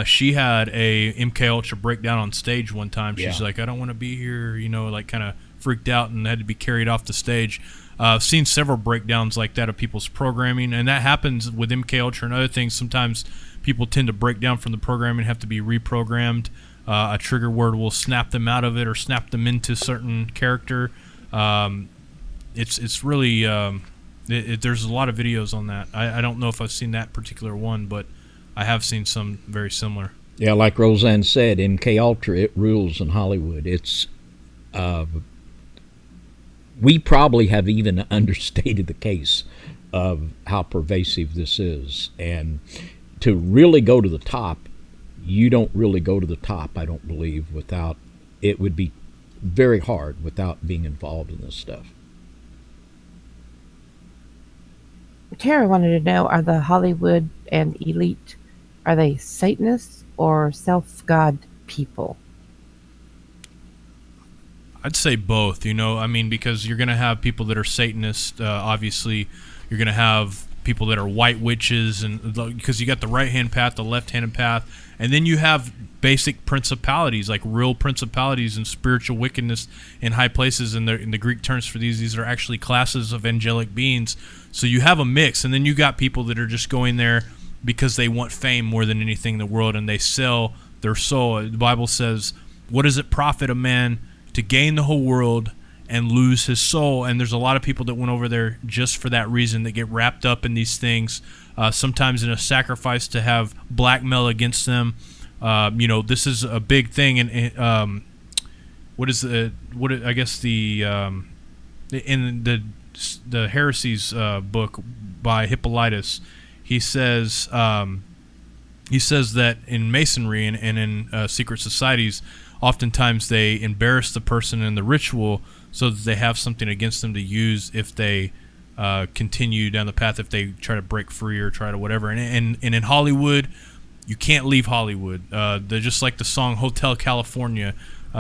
She had a MK Ultra breakdown on stage one time. She's Yeah. like, I don't want to be here, like kind of freaked out and had to be carried off the stage. I've seen several breakdowns like that of people's programming, and that happens with MK Ultra and other things. Sometimes people tend to break down from the programming and have to be reprogrammed. A trigger word will snap them out of it or snap them into certain character. It's really there's a lot of videos on that. I don't know if I've seen that particular one, but I have seen some very similar. Yeah, like Roseanne said, MK Ultra, it rules in Hollywood. It's we probably have even understated the case of how pervasive this is. And to really go to the top, you don't really go to the top, I don't believe, without, it would be very hard without being involved in this stuff. Tara wanted to know, are the Hollywood and elite, are they Satanists or self-God people? I'd say both, because you're going to have people that are Satanists. Obviously, you're going to have people that are white witches, and because you got the right-hand path, the left-hand path, and then you have basic principalities, like real principalities and spiritual wickedness in high places. In the Greek terms for these are actually classes of angelic beings. So you have a mix, and then you got people that are just going there because they want fame more than anything in the world, and they sell their soul. The Bible says, what does it profit a man to gain the whole world and lose his soul? And there's a lot of people that went over there just for that reason, that get wrapped up in these things, sometimes in a sacrifice to have blackmail against them. This is a big thing. And in the Heresies book by Hippolytus, he says that in Masonry and in secret societies, oftentimes they embarrass the person in the ritual so that they have something against them to use if they continue down the path, if they try to break free or try to whatever. And in Hollywood, you can't leave Hollywood. They're just like the song Hotel California.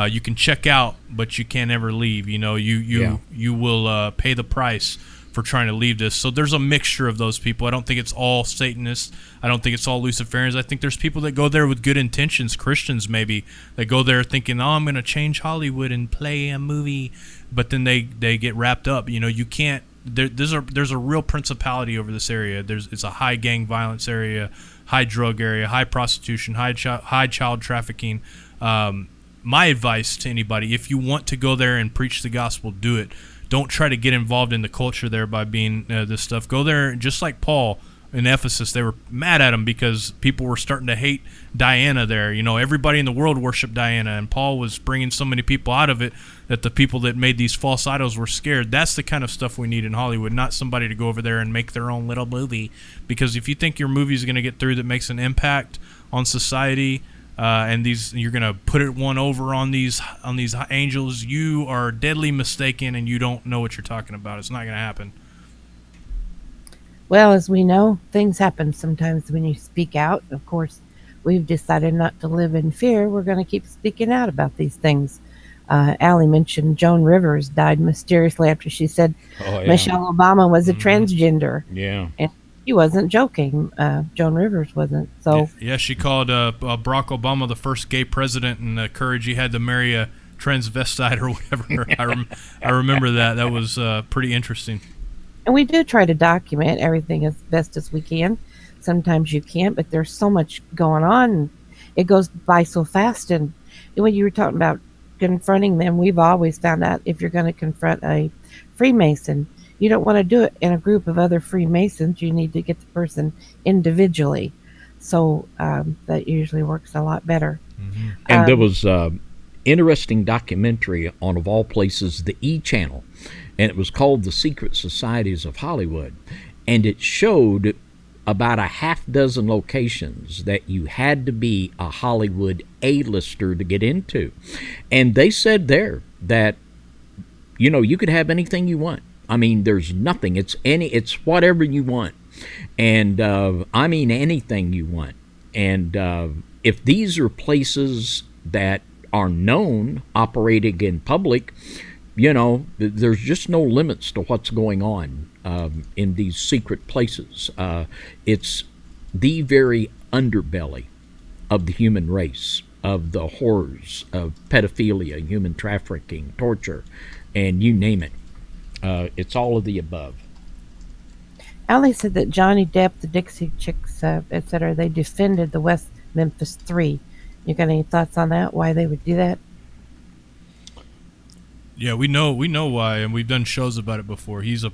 You can check out, but you can't ever leave. You will pay the price for trying to leave this. So there's a mixture of those people. I don't think it's all Satanists. I don't think it's all Luciferians. I think there's people that go there with good intentions, Christians maybe, that go there thinking, I'm going to change Hollywood and play a movie, but then they get wrapped up. You can't. There's a real principality over this area. It's a high gang violence area, high drug area, high prostitution, high child trafficking. My advice to anybody, if you want to go there and preach the gospel, do it. Don't try to get involved in the culture there by being this stuff. Go there, just like Paul in Ephesus. They were mad at him because people were starting to hate Diana there. Everybody in the world worshiped Diana, and Paul was bringing so many people out of it that the people that made these false idols were scared. That's the kind of stuff we need in Hollywood, not somebody to go over there and make their own little movie. Because if you think your movie is going to get through that makes an impact on society, and you're gonna put one over on these angels, you are deadly mistaken, and you don't know what you're talking about. It's not gonna happen. Well, as we know, things happen sometimes when you speak out. Of course, we've decided not to live in fear. We're going to keep speaking out about these things. Allie mentioned Joan Rivers died mysteriously after she said Michelle Obama was a transgender. Yeah. And he wasn't joking. Joan Rivers wasn't. So yeah, she called Barack Obama the first gay president, and the courage he had to marry a transvestite or whatever. I remember that. That was pretty interesting. And we do try to document everything as best as we can. Sometimes you can't, but there's so much going on. And it goes by so fast. And when you were talking about confronting them, we've always found out if you're going to confront a Freemason, you don't want to do it in a group of other Freemasons. You need to get the person individually. So that usually works a lot better. Mm-hmm. And there was interesting documentary on, of all places, the E! Channel, and it was called The Secret Societies of Hollywood, and it showed about a half dozen locations that you had to be a Hollywood A-lister to get into. And they said there that, you could have anything you want. I mean, there's nothing. It's whatever you want. And I mean anything you want. And if these are places that are known, operating in public, there's just no limits to what's going on in these secret places. It's the very underbelly of the human race, of the horrors of pedophilia, human trafficking, torture, and you name it. It's all of the above. Allie said that Johnny Depp, the Dixie Chicks, etc., they defended the West Memphis 3. You got any thoughts on that? Why they would do that? Yeah, we know why, and we've done shows about it before. He's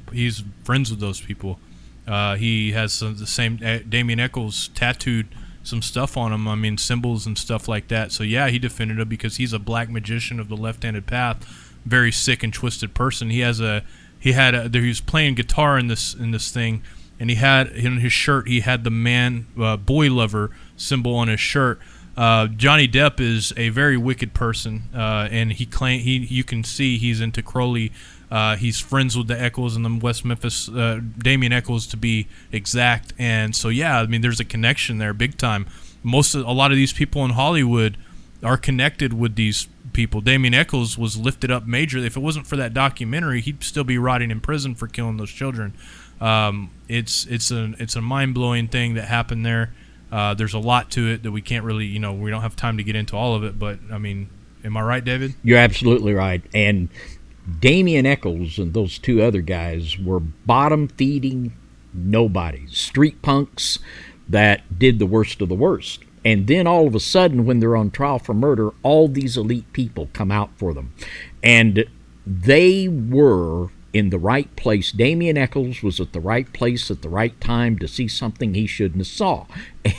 friends with those people. He has the same. Damien Echols tattooed some stuff on him. I mean, symbols and stuff like that. So yeah, he defended him because he's a black magician of the left-handed path, very sick and twisted person. He was playing guitar in this thing, and he had in his shirt he had the boy lover symbol on his shirt. Johnny Depp is a very wicked person, and you can see he's into Crowley. He's friends with the Echols and the West Memphis, Damien Echols to be exact. And so, yeah, I mean, there's a connection there big time. A lot of these people in Hollywood are connected with these people. Damien Echols was lifted up majorly. If it wasn't for that documentary, he'd still be rotting in prison for killing those children. It's a mind-blowing thing that happened there. There's a lot to it that we can't really, we don't have time to get into all of it. But, I mean, am I right, David? You're absolutely right. And Damien Echols and those two other guys were bottom-feeding nobodies, street punks that did the worst of the worst. And then all of a sudden, when they're on trial for murder, all these elite people come out for them. And they were in the right place. Damien Echols was at the right place at the right time to see something he shouldn't have saw.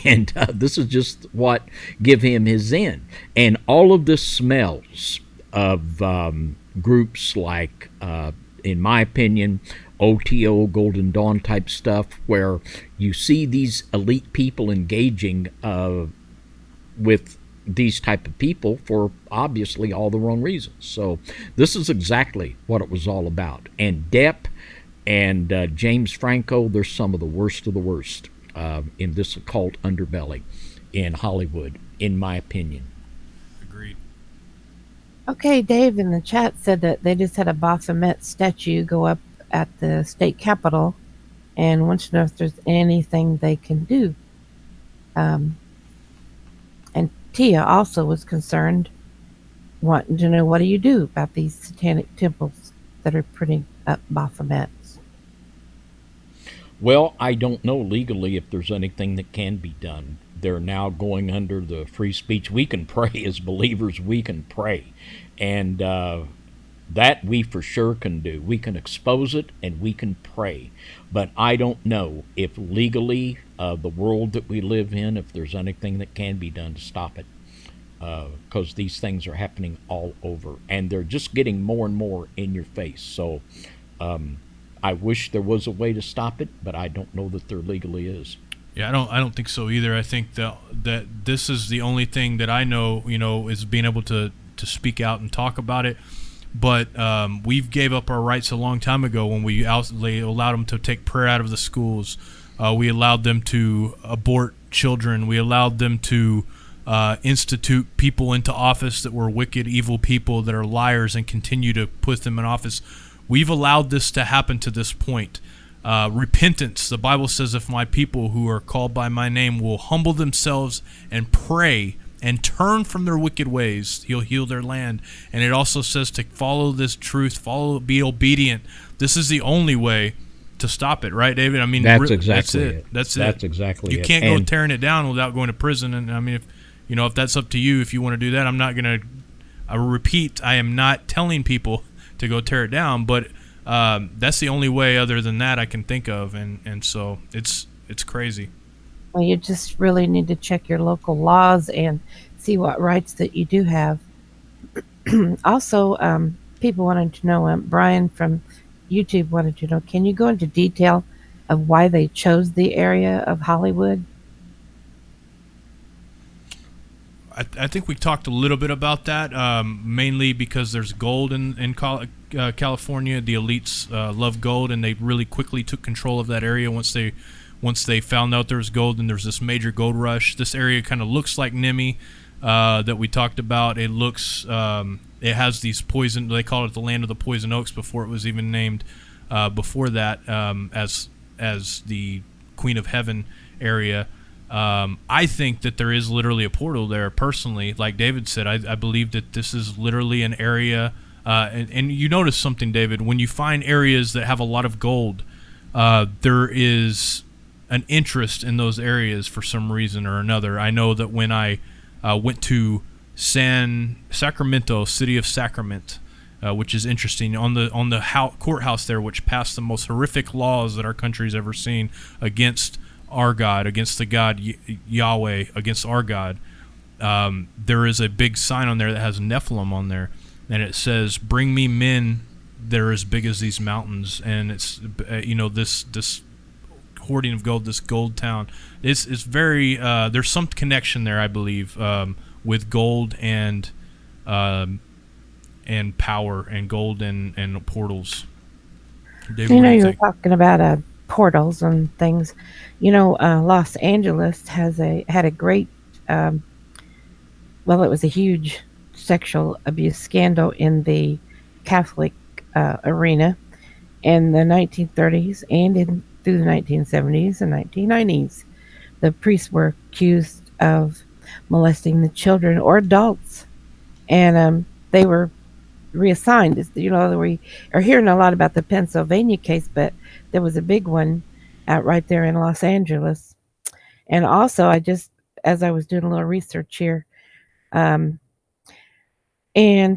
And this is just what give him his end. And all of this smells of groups like, in my opinion, OTO, Golden Dawn type stuff, where you see these elite people engaging with these type of people for obviously all the wrong reasons. So this is exactly what it was all about. And Depp and James Franco, they're some of the worst in this occult underbelly in Hollywood, in my opinion. Agreed. Okay, Dave in the chat said that they just had a Baphomet statue go up at the state capitol and wants to know if there's anything they can do. And Tia also was concerned, wanting to know, what do you do about these satanic temples that are putting up Baphomets? Well, I don't know legally if there's anything that can be done. They're now going under the free speech. We can pray as believers, we can pray. And that we for sure can do. We can expose it and we can pray. But I don't know if legally, the world that we live in, if there's anything that can be done to stop it. Because these things are happening all over. And they're just getting more and more in your face. So I wish there was a way to stop it, but I don't know that there legally is. Yeah, I don't think so either. I think that this is the only thing that I know, is being able to speak out and talk about it. But we gave up our rights a long time ago when we allowed them to take prayer out of the schools. We allowed them to abort children. We allowed them to institute people into office that were wicked, evil people that are liars and continue to put them in office. We've allowed this to happen to this point. Repentance, the Bible says, if my people who are called by my name will humble themselves and pray and turn from their wicked ways, he'll heal their land. And it also says to follow this truth, be obedient. This is the only way to stop it, right, David? I mean, that's exactly it. That's exactly it. You can't go tearing it down without going to prison. And I mean, if that's up to you, if you want to do that, I'm not going to. I repeat, I am not telling people to go tear it down, but that's the only way. Other than that, I can think of, and so it's crazy. Well, you just really need to check your local laws and see what rights that you do have. Also, people wanted to know, Brian from YouTube wanted to know, can you go into detail of why they chose the area of Hollywood? I think we talked a little bit about that, mainly because there's gold in California. The elites love gold, and they really quickly took control of that area once they found out there was gold, and there's this major gold rush. This area kind of looks like Nemi that we talked about. It looks, it has these poison. They call it the land of the poison oaks before it was even named. Before that, as the Queen of Heaven area. I think that there is literally a portal there personally. Like David said, I believe that this is literally an area. And you notice something, David, when you find areas that have a lot of gold, there is an interest in those areas for some reason or another. I know that when I went to Sacramento, city of Sacramento, which is interesting, on the courthouse there, which passed the most horrific laws that our country's ever seen against our God, against the God Yahweh, against our God. There is a big sign on there that has Nephilim on there, and it says, "Bring me men that are as big as these mountains." And it's this hoarding of gold, this gold town. It's very there's some connection there, I believe, with gold and power, and gold and portals. David, You what know, do you you were think? talking about portals and things. Los Angeles had a great, it was a huge sexual abuse scandal in the Catholic arena in the 1930s and through the 1970s and 1990s. The priests were accused of molesting the children or adults, and they were reassigned. We are hearing a lot about the Pennsylvania case, but there was a big one out right there in Los Angeles. And also, as I was doing a little research here, in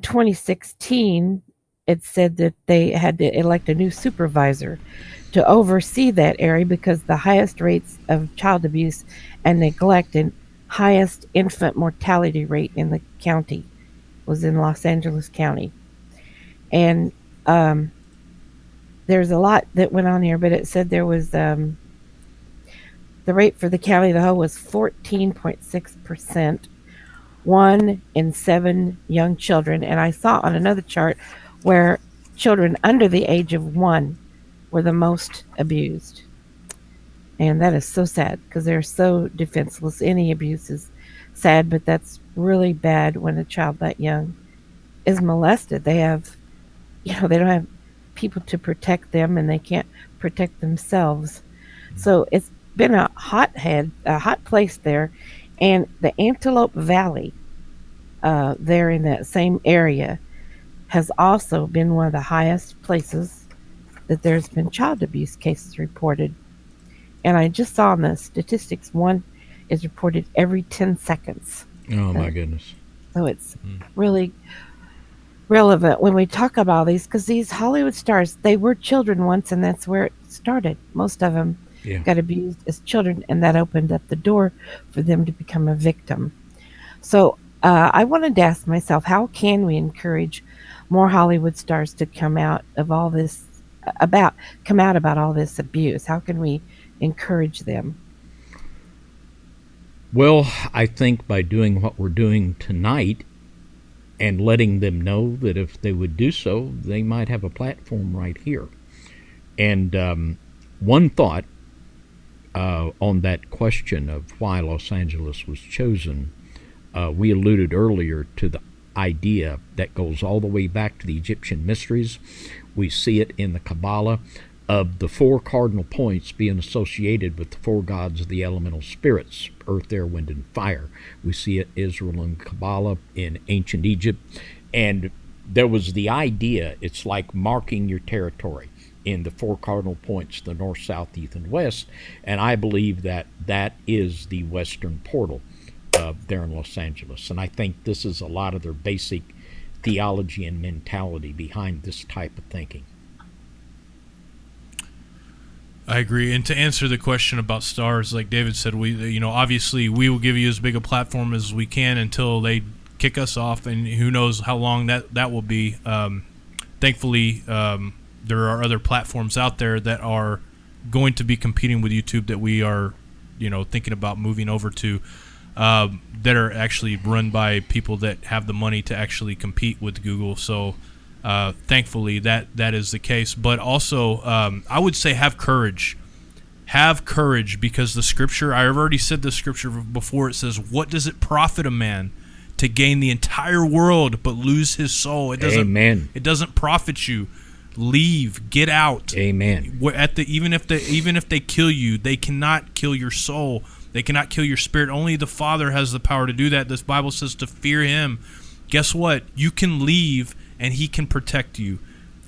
2016, it said that they had to elect a new supervisor to oversee that area because the highest rates of child abuse and neglect and highest infant mortality rate in the county was in Los Angeles County. And there's a lot that went on here, but it said there was the rate for the county as a whole was 14.6%, 1 in 7 young children. And I saw on another chart where children under the age of 1 were the most abused. And that is so sad because they're so defenseless. Any abuse is sad, but that's really bad when a child that young is molested. They don't have people to protect them, and they can't protect themselves. So it's been a hot place there. And the Antelope Valley, there in that same area, has also been one of the highest places that there's been child abuse cases reported. And I just saw in the statistics, one is reported every 10 seconds. Oh, my goodness. So it's really relevant when we talk about these, because these Hollywood stars, they were children once, and that's where it started. Most of them got abused as children, and that opened up the door for them to become a victim. So I wanted to ask myself, how can we encourage more Hollywood stars to come out of all this, about all this abuse? How can we encourage them? Well, I think by doing what we're doing tonight and letting them know that if they would do so, they might have a platform right here. And one thought on that question of why Los Angeles was chosen, we alluded earlier to the idea that goes all the way back to the Egyptian mysteries. We see it in the Kabbalah of the 4 cardinal points being associated with the 4 gods of the elemental spirits, earth, air, wind, and fire. We see it in Israel and Kabbalah, in ancient Egypt. And there was the idea, it's like marking your territory in the 4 cardinal points, the north, south, east, and west. And I believe that that is the western portal there in Los Angeles. And I think this is a lot of their basic theology and mentality behind this type of thinking. I agree. And to answer the question about stars, like David said, obviously we will give you as big a platform as we can until they kick us off, and who knows how long that will be. Thankfully, there are other platforms out there that are going to be competing with YouTube that we are, thinking about moving over to, that are actually run by people that have the money to actually compete with Google. So thankfully that is the case. But also, I would say have courage. Have courage, because the scripture, I've already said the scripture before, it says, what does it profit a man to gain the entire world but lose his soul? Amen. It doesn't profit you. Leave, get out. Amen. Even if they kill you, they cannot kill your soul. They cannot kill your spirit. Only the Father has the power to do that. This Bible says to fear him. Guess what? You can leave and he can protect you.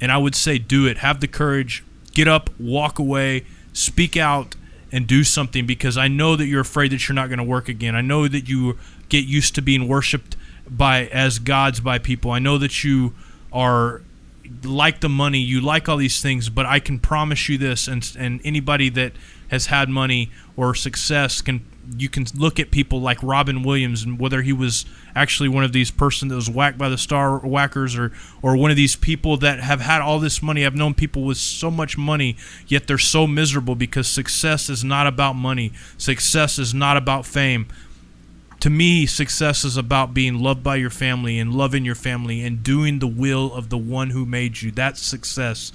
And I would say do it. Have the courage. Get up, walk away, speak out, and do something, because I know that you're afraid that you're not going to work again. I know that you get used to being worshipped as gods by people. I know that you are like the money, you like all these things, but I can promise you this, and anybody that has had money or success you can look at people like Robin Williams, and whether he was actually one of these person that was whacked by the star whackers, or one of these people that have had all this money. I've known people with so much money, yet they're so miserable, because success is not about money. Success is not about fame. To me, success is about being loved by your family and loving your family and doing the will of the one who made you. That's success.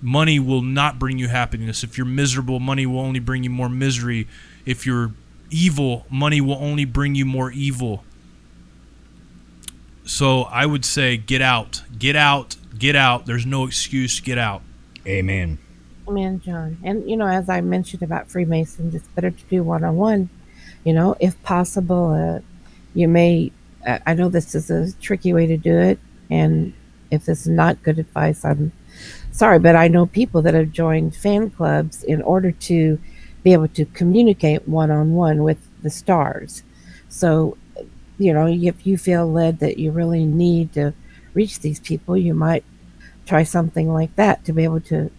Money will not bring you happiness. If you're miserable, money will only bring you more misery. If you're evil, money will only bring you more evil. So I would say get out. Get out. Get out. There's no excuse. Get out. Amen. Amen, John. And, as I mentioned about Freemasons, it's better to do one-on-one. If possible, you may, I know this is a tricky way to do it, and if this is not good advice, I'm sorry, but I know people that have joined fan clubs in order to be able to communicate one-on-one with the stars. So, if you feel led that you really need to reach these people, you might try something like that to be able to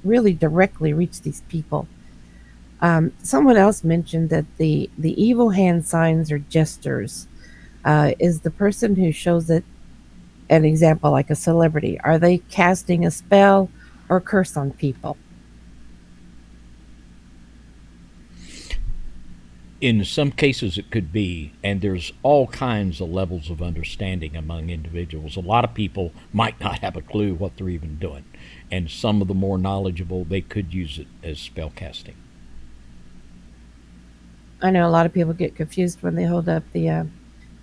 really directly reach these people. Someone else mentioned that the evil hand signs or gestures is the person who shows it. An example, like a celebrity, are they casting a spell or curse on people? In some cases it could be, and there's all kinds of levels of understanding among individuals. A lot of people might not have a clue what they're even doing, and some of the more knowledgeable, they could use it as spell casting. I know a lot of people get confused when they hold up the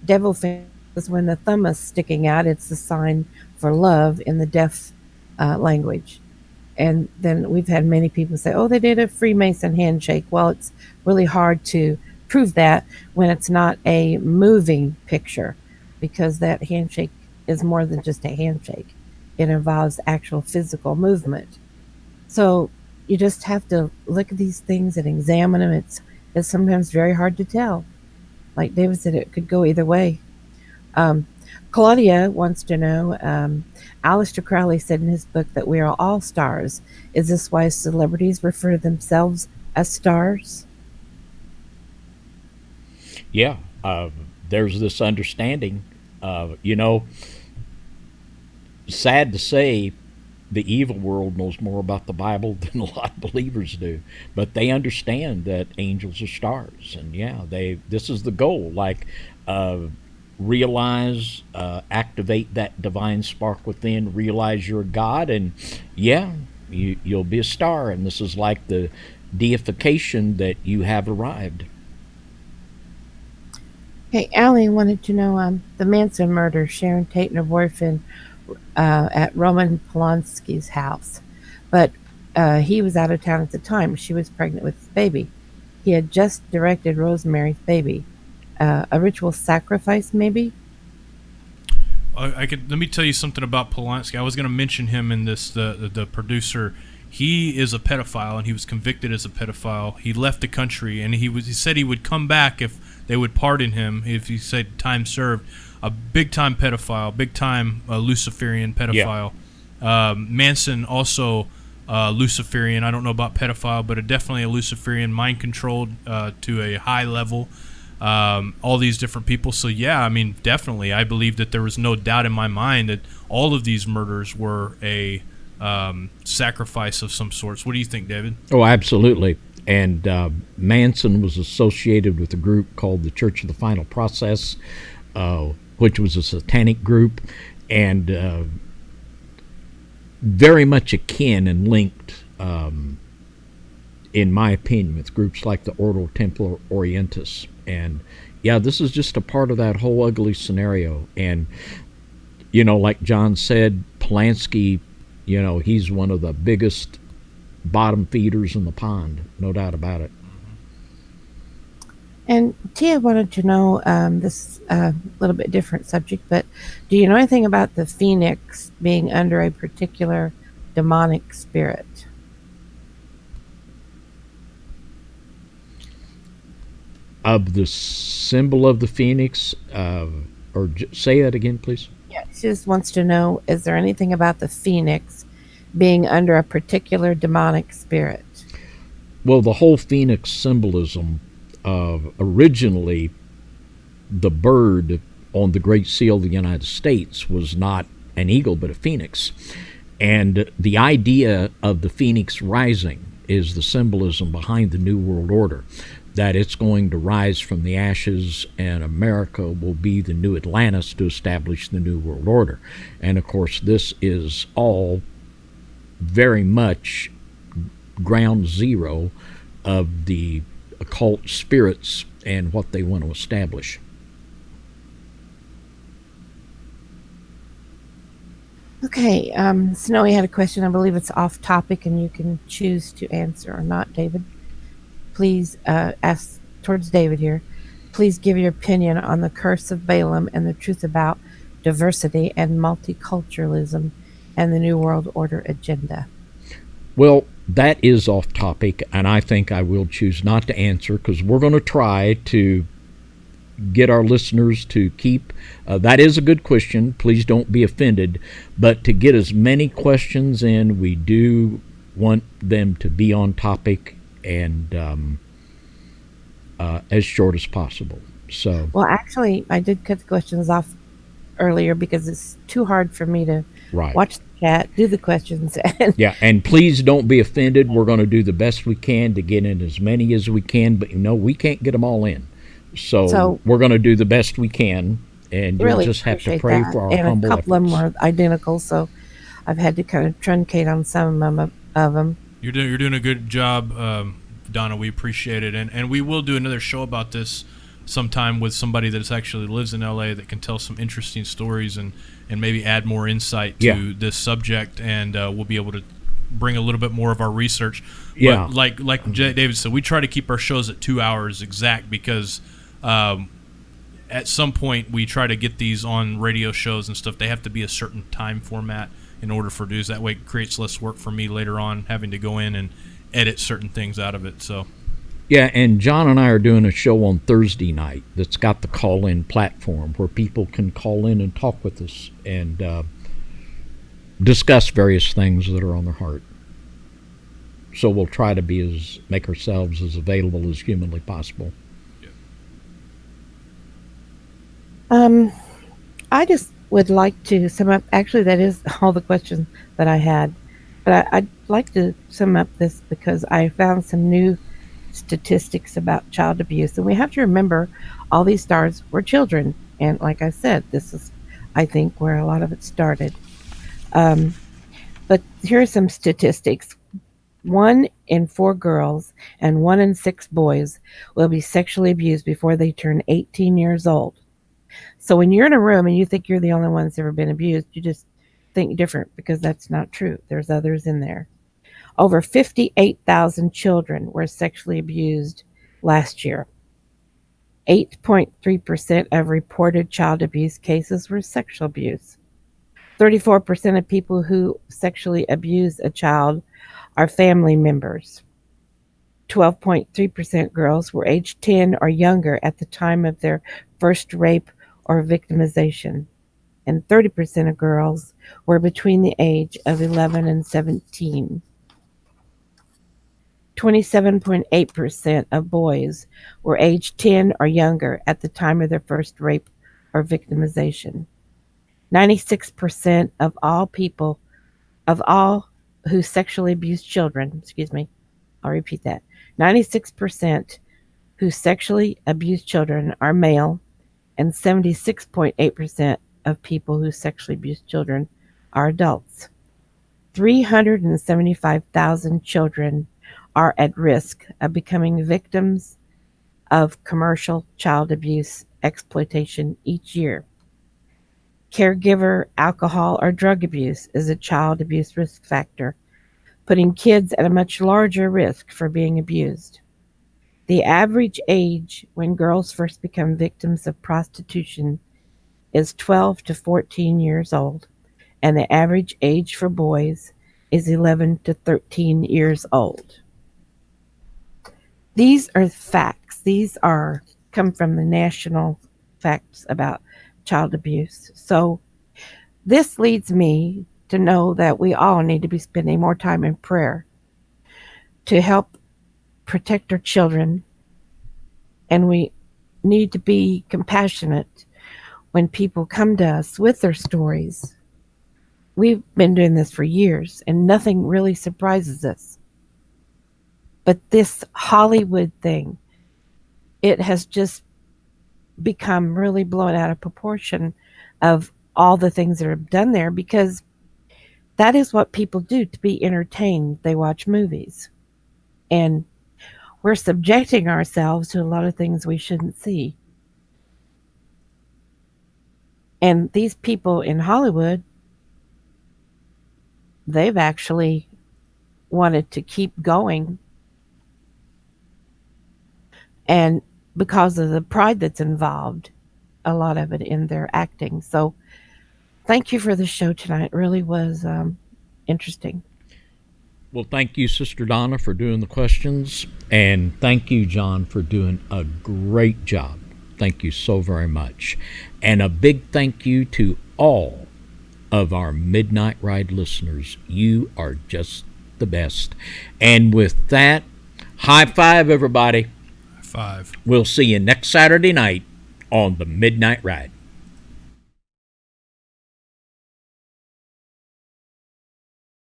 devil finger. When the thumb is sticking out, it's the sign for love in the deaf language. And then we've had many people say, oh, they did a Freemason handshake. Well, it's really hard to prove that when it's not a moving picture, because that handshake is more than just a handshake. It involves actual physical movement. So you just have to look at these things and examine them. It's sometimes very hard to tell. Like David said, it could go either way. Claudia wants to know, Aleister Crowley said in his book that we are all stars. Is this why celebrities refer to themselves as stars? Yeah, there's this understanding. Sad to say, the evil world knows more about the Bible than a lot of believers do, but they understand that angels are stars, and this is the goal. Like, realize, activate that divine spark within, realize you're a God, and you'll be a star, and this is like the deification that you have arrived. Hey, Allie wanted to know the Manson murder, Sharon Tate and her boyfriend at Roman Polanski's house. But he was out of town at the time. She was pregnant with his baby. He had just directed Rosemary's Baby. A ritual sacrifice, maybe? Let me tell you something about Polanski. I was going to mention him in this, the producer. He is a pedophile, and he was convicted as a pedophile. He left the country, and he said he would come back if they would pardon him, if he said time served. A big-time pedophile, big-time Luciferian pedophile. Yeah. Manson also Luciferian. I don't know about pedophile, but definitely a Luciferian, mind-controlled to a high level. All these different people. So definitely, I believe that there was no doubt in my mind that all of these murders were a sacrifice of some sorts. What do you think, David? Oh, absolutely. And Manson was associated with a group called the Church of the Final Process, which was a satanic group, and very much akin and linked, in my opinion, with groups like the Ordo Templi Orientis. And yeah, this is just a part of that whole ugly scenario. And, you know, like John said, Polanski, you know, he's one of the biggest bottom feeders in the pond, no doubt about it. And Tia wanted to know this little bit different subject, but do you know anything about the phoenix being under a particular demonic spirit? Of the symbol of the phoenix, say that again, please. Yeah, she just wants to know, is there anything about the phoenix being under a particular demonic spirit? Well, the whole phoenix symbolism, originally the bird on the Great Seal of the United States was not an eagle but a phoenix. And the idea of the phoenix rising is the symbolism behind the New World Order, that it's going to rise from the ashes and America will be the new Atlantis to establish the New World Order. And of course, this is all very much ground zero of the occult spirits and what they want to establish. Okay, Snowy had a question. I believe it's off topic and you can choose to answer or not, David. Please ask towards David here. Please give your opinion on the curse of Balaam and the truth about diversity and multiculturalism and the New World Order agenda. Well, that is off topic, and I think I will choose not to answer because we're going to try to get our listeners to keep, that is a good question, please don't be offended, but to get as many questions in, we do want them to be on topic and as short as possible. So, well, actually, I did cut the questions off earlier because it's too hard for me to watch the chat, do the questions. Yeah, and please don't be offended. We're going to do the best we can to get in as many as we can, but you know, we can't get them all in. So we're going to do the best we can, and really you'll just have to pray for our humble efforts. And a couple of them are identical, so I've had to kind of truncate on some of them. You're doing a good job, Donna. We appreciate it, and we will do another show about this sometime with somebody that actually lives in LA that can tell some interesting stories and maybe add more insight to this subject, and we'll be able to bring a little bit more of our research. Yeah, but like David said, we try to keep our shows at 2 hours exact because at some point we try to get these on radio shows and stuff. They have to be a certain time format in order for news. That way it creates less work for me later on having to go in and edit certain things out of it. So yeah, and John and I are doing a show on Thursday night that's got the call-in platform where people can call in and talk with us and discuss various things that are on their heart. So we'll try to make ourselves as available as humanly possible. I just would like to sum up. Actually, that is all the questions that I had. But I'd like to sum up this because I found some new statistics about child abuse. And we have to remember all these stars were children. And like I said, this is, I think, where a lot of it started. But here are some statistics. 1 in 4 girls and 1 in 6 boys will be sexually abused before they turn 18 years old. So when you're in a room and you think you're the only one that's ever been abused, you just think different because that's not true. There's others in there. Over 58,000 children were sexually abused last year. 8.3% of reported child abuse cases were sexual abuse. 34% of people who sexually abuse a child are family members. 12.3% girls were aged 10 or younger at the time of their first rape or victimization, and 30% of girls were between the age of 11 and 17. 27.8% of boys were aged 10 or younger at the time of their first rape or victimization. 96% of all who sexually abuse children, excuse me, I'll repeat that. 96% who sexually abuse children are male, and 76.8% of people who sexually abuse children are adults. 375,000 children are at risk of becoming victims of commercial child abuse exploitation each year. Caregiver, alcohol, or drug abuse is a child abuse risk factor, putting kids at a much larger risk for being abused. The average age when girls first become victims of prostitution is 12 to 14 years old, and the average age for boys is 11 to 13 years old. These are facts. These come from the national facts about child abuse. So this leads me to know that we all need to be spending more time in prayer to help protect our children, and we need to be compassionate when people come to us with their stories. We've been doing this for years, and nothing really surprises us. But this Hollywood thing, it has just become really blown out of proportion of all the things that are done there, because that is what people do to be entertained. They watch movies. And we're subjecting ourselves to a lot of things we shouldn't see. And these people in Hollywood, they've actually wanted to keep going. And because of the pride that's involved, a lot of it in their acting. So thank you for the show tonight. It really was interesting. Well, thank you, Sister Donna, for doing the questions. And thank you, John, for doing a great job. Thank you so very much. And a big thank you to all of our Midnight Ride listeners. You are just the best. And with that, high five, everybody. High five. We'll see you next Saturday night on the Midnight Ride.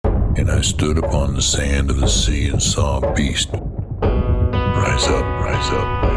And I stood upon the sand of the sea and saw a beast rise up, rise up.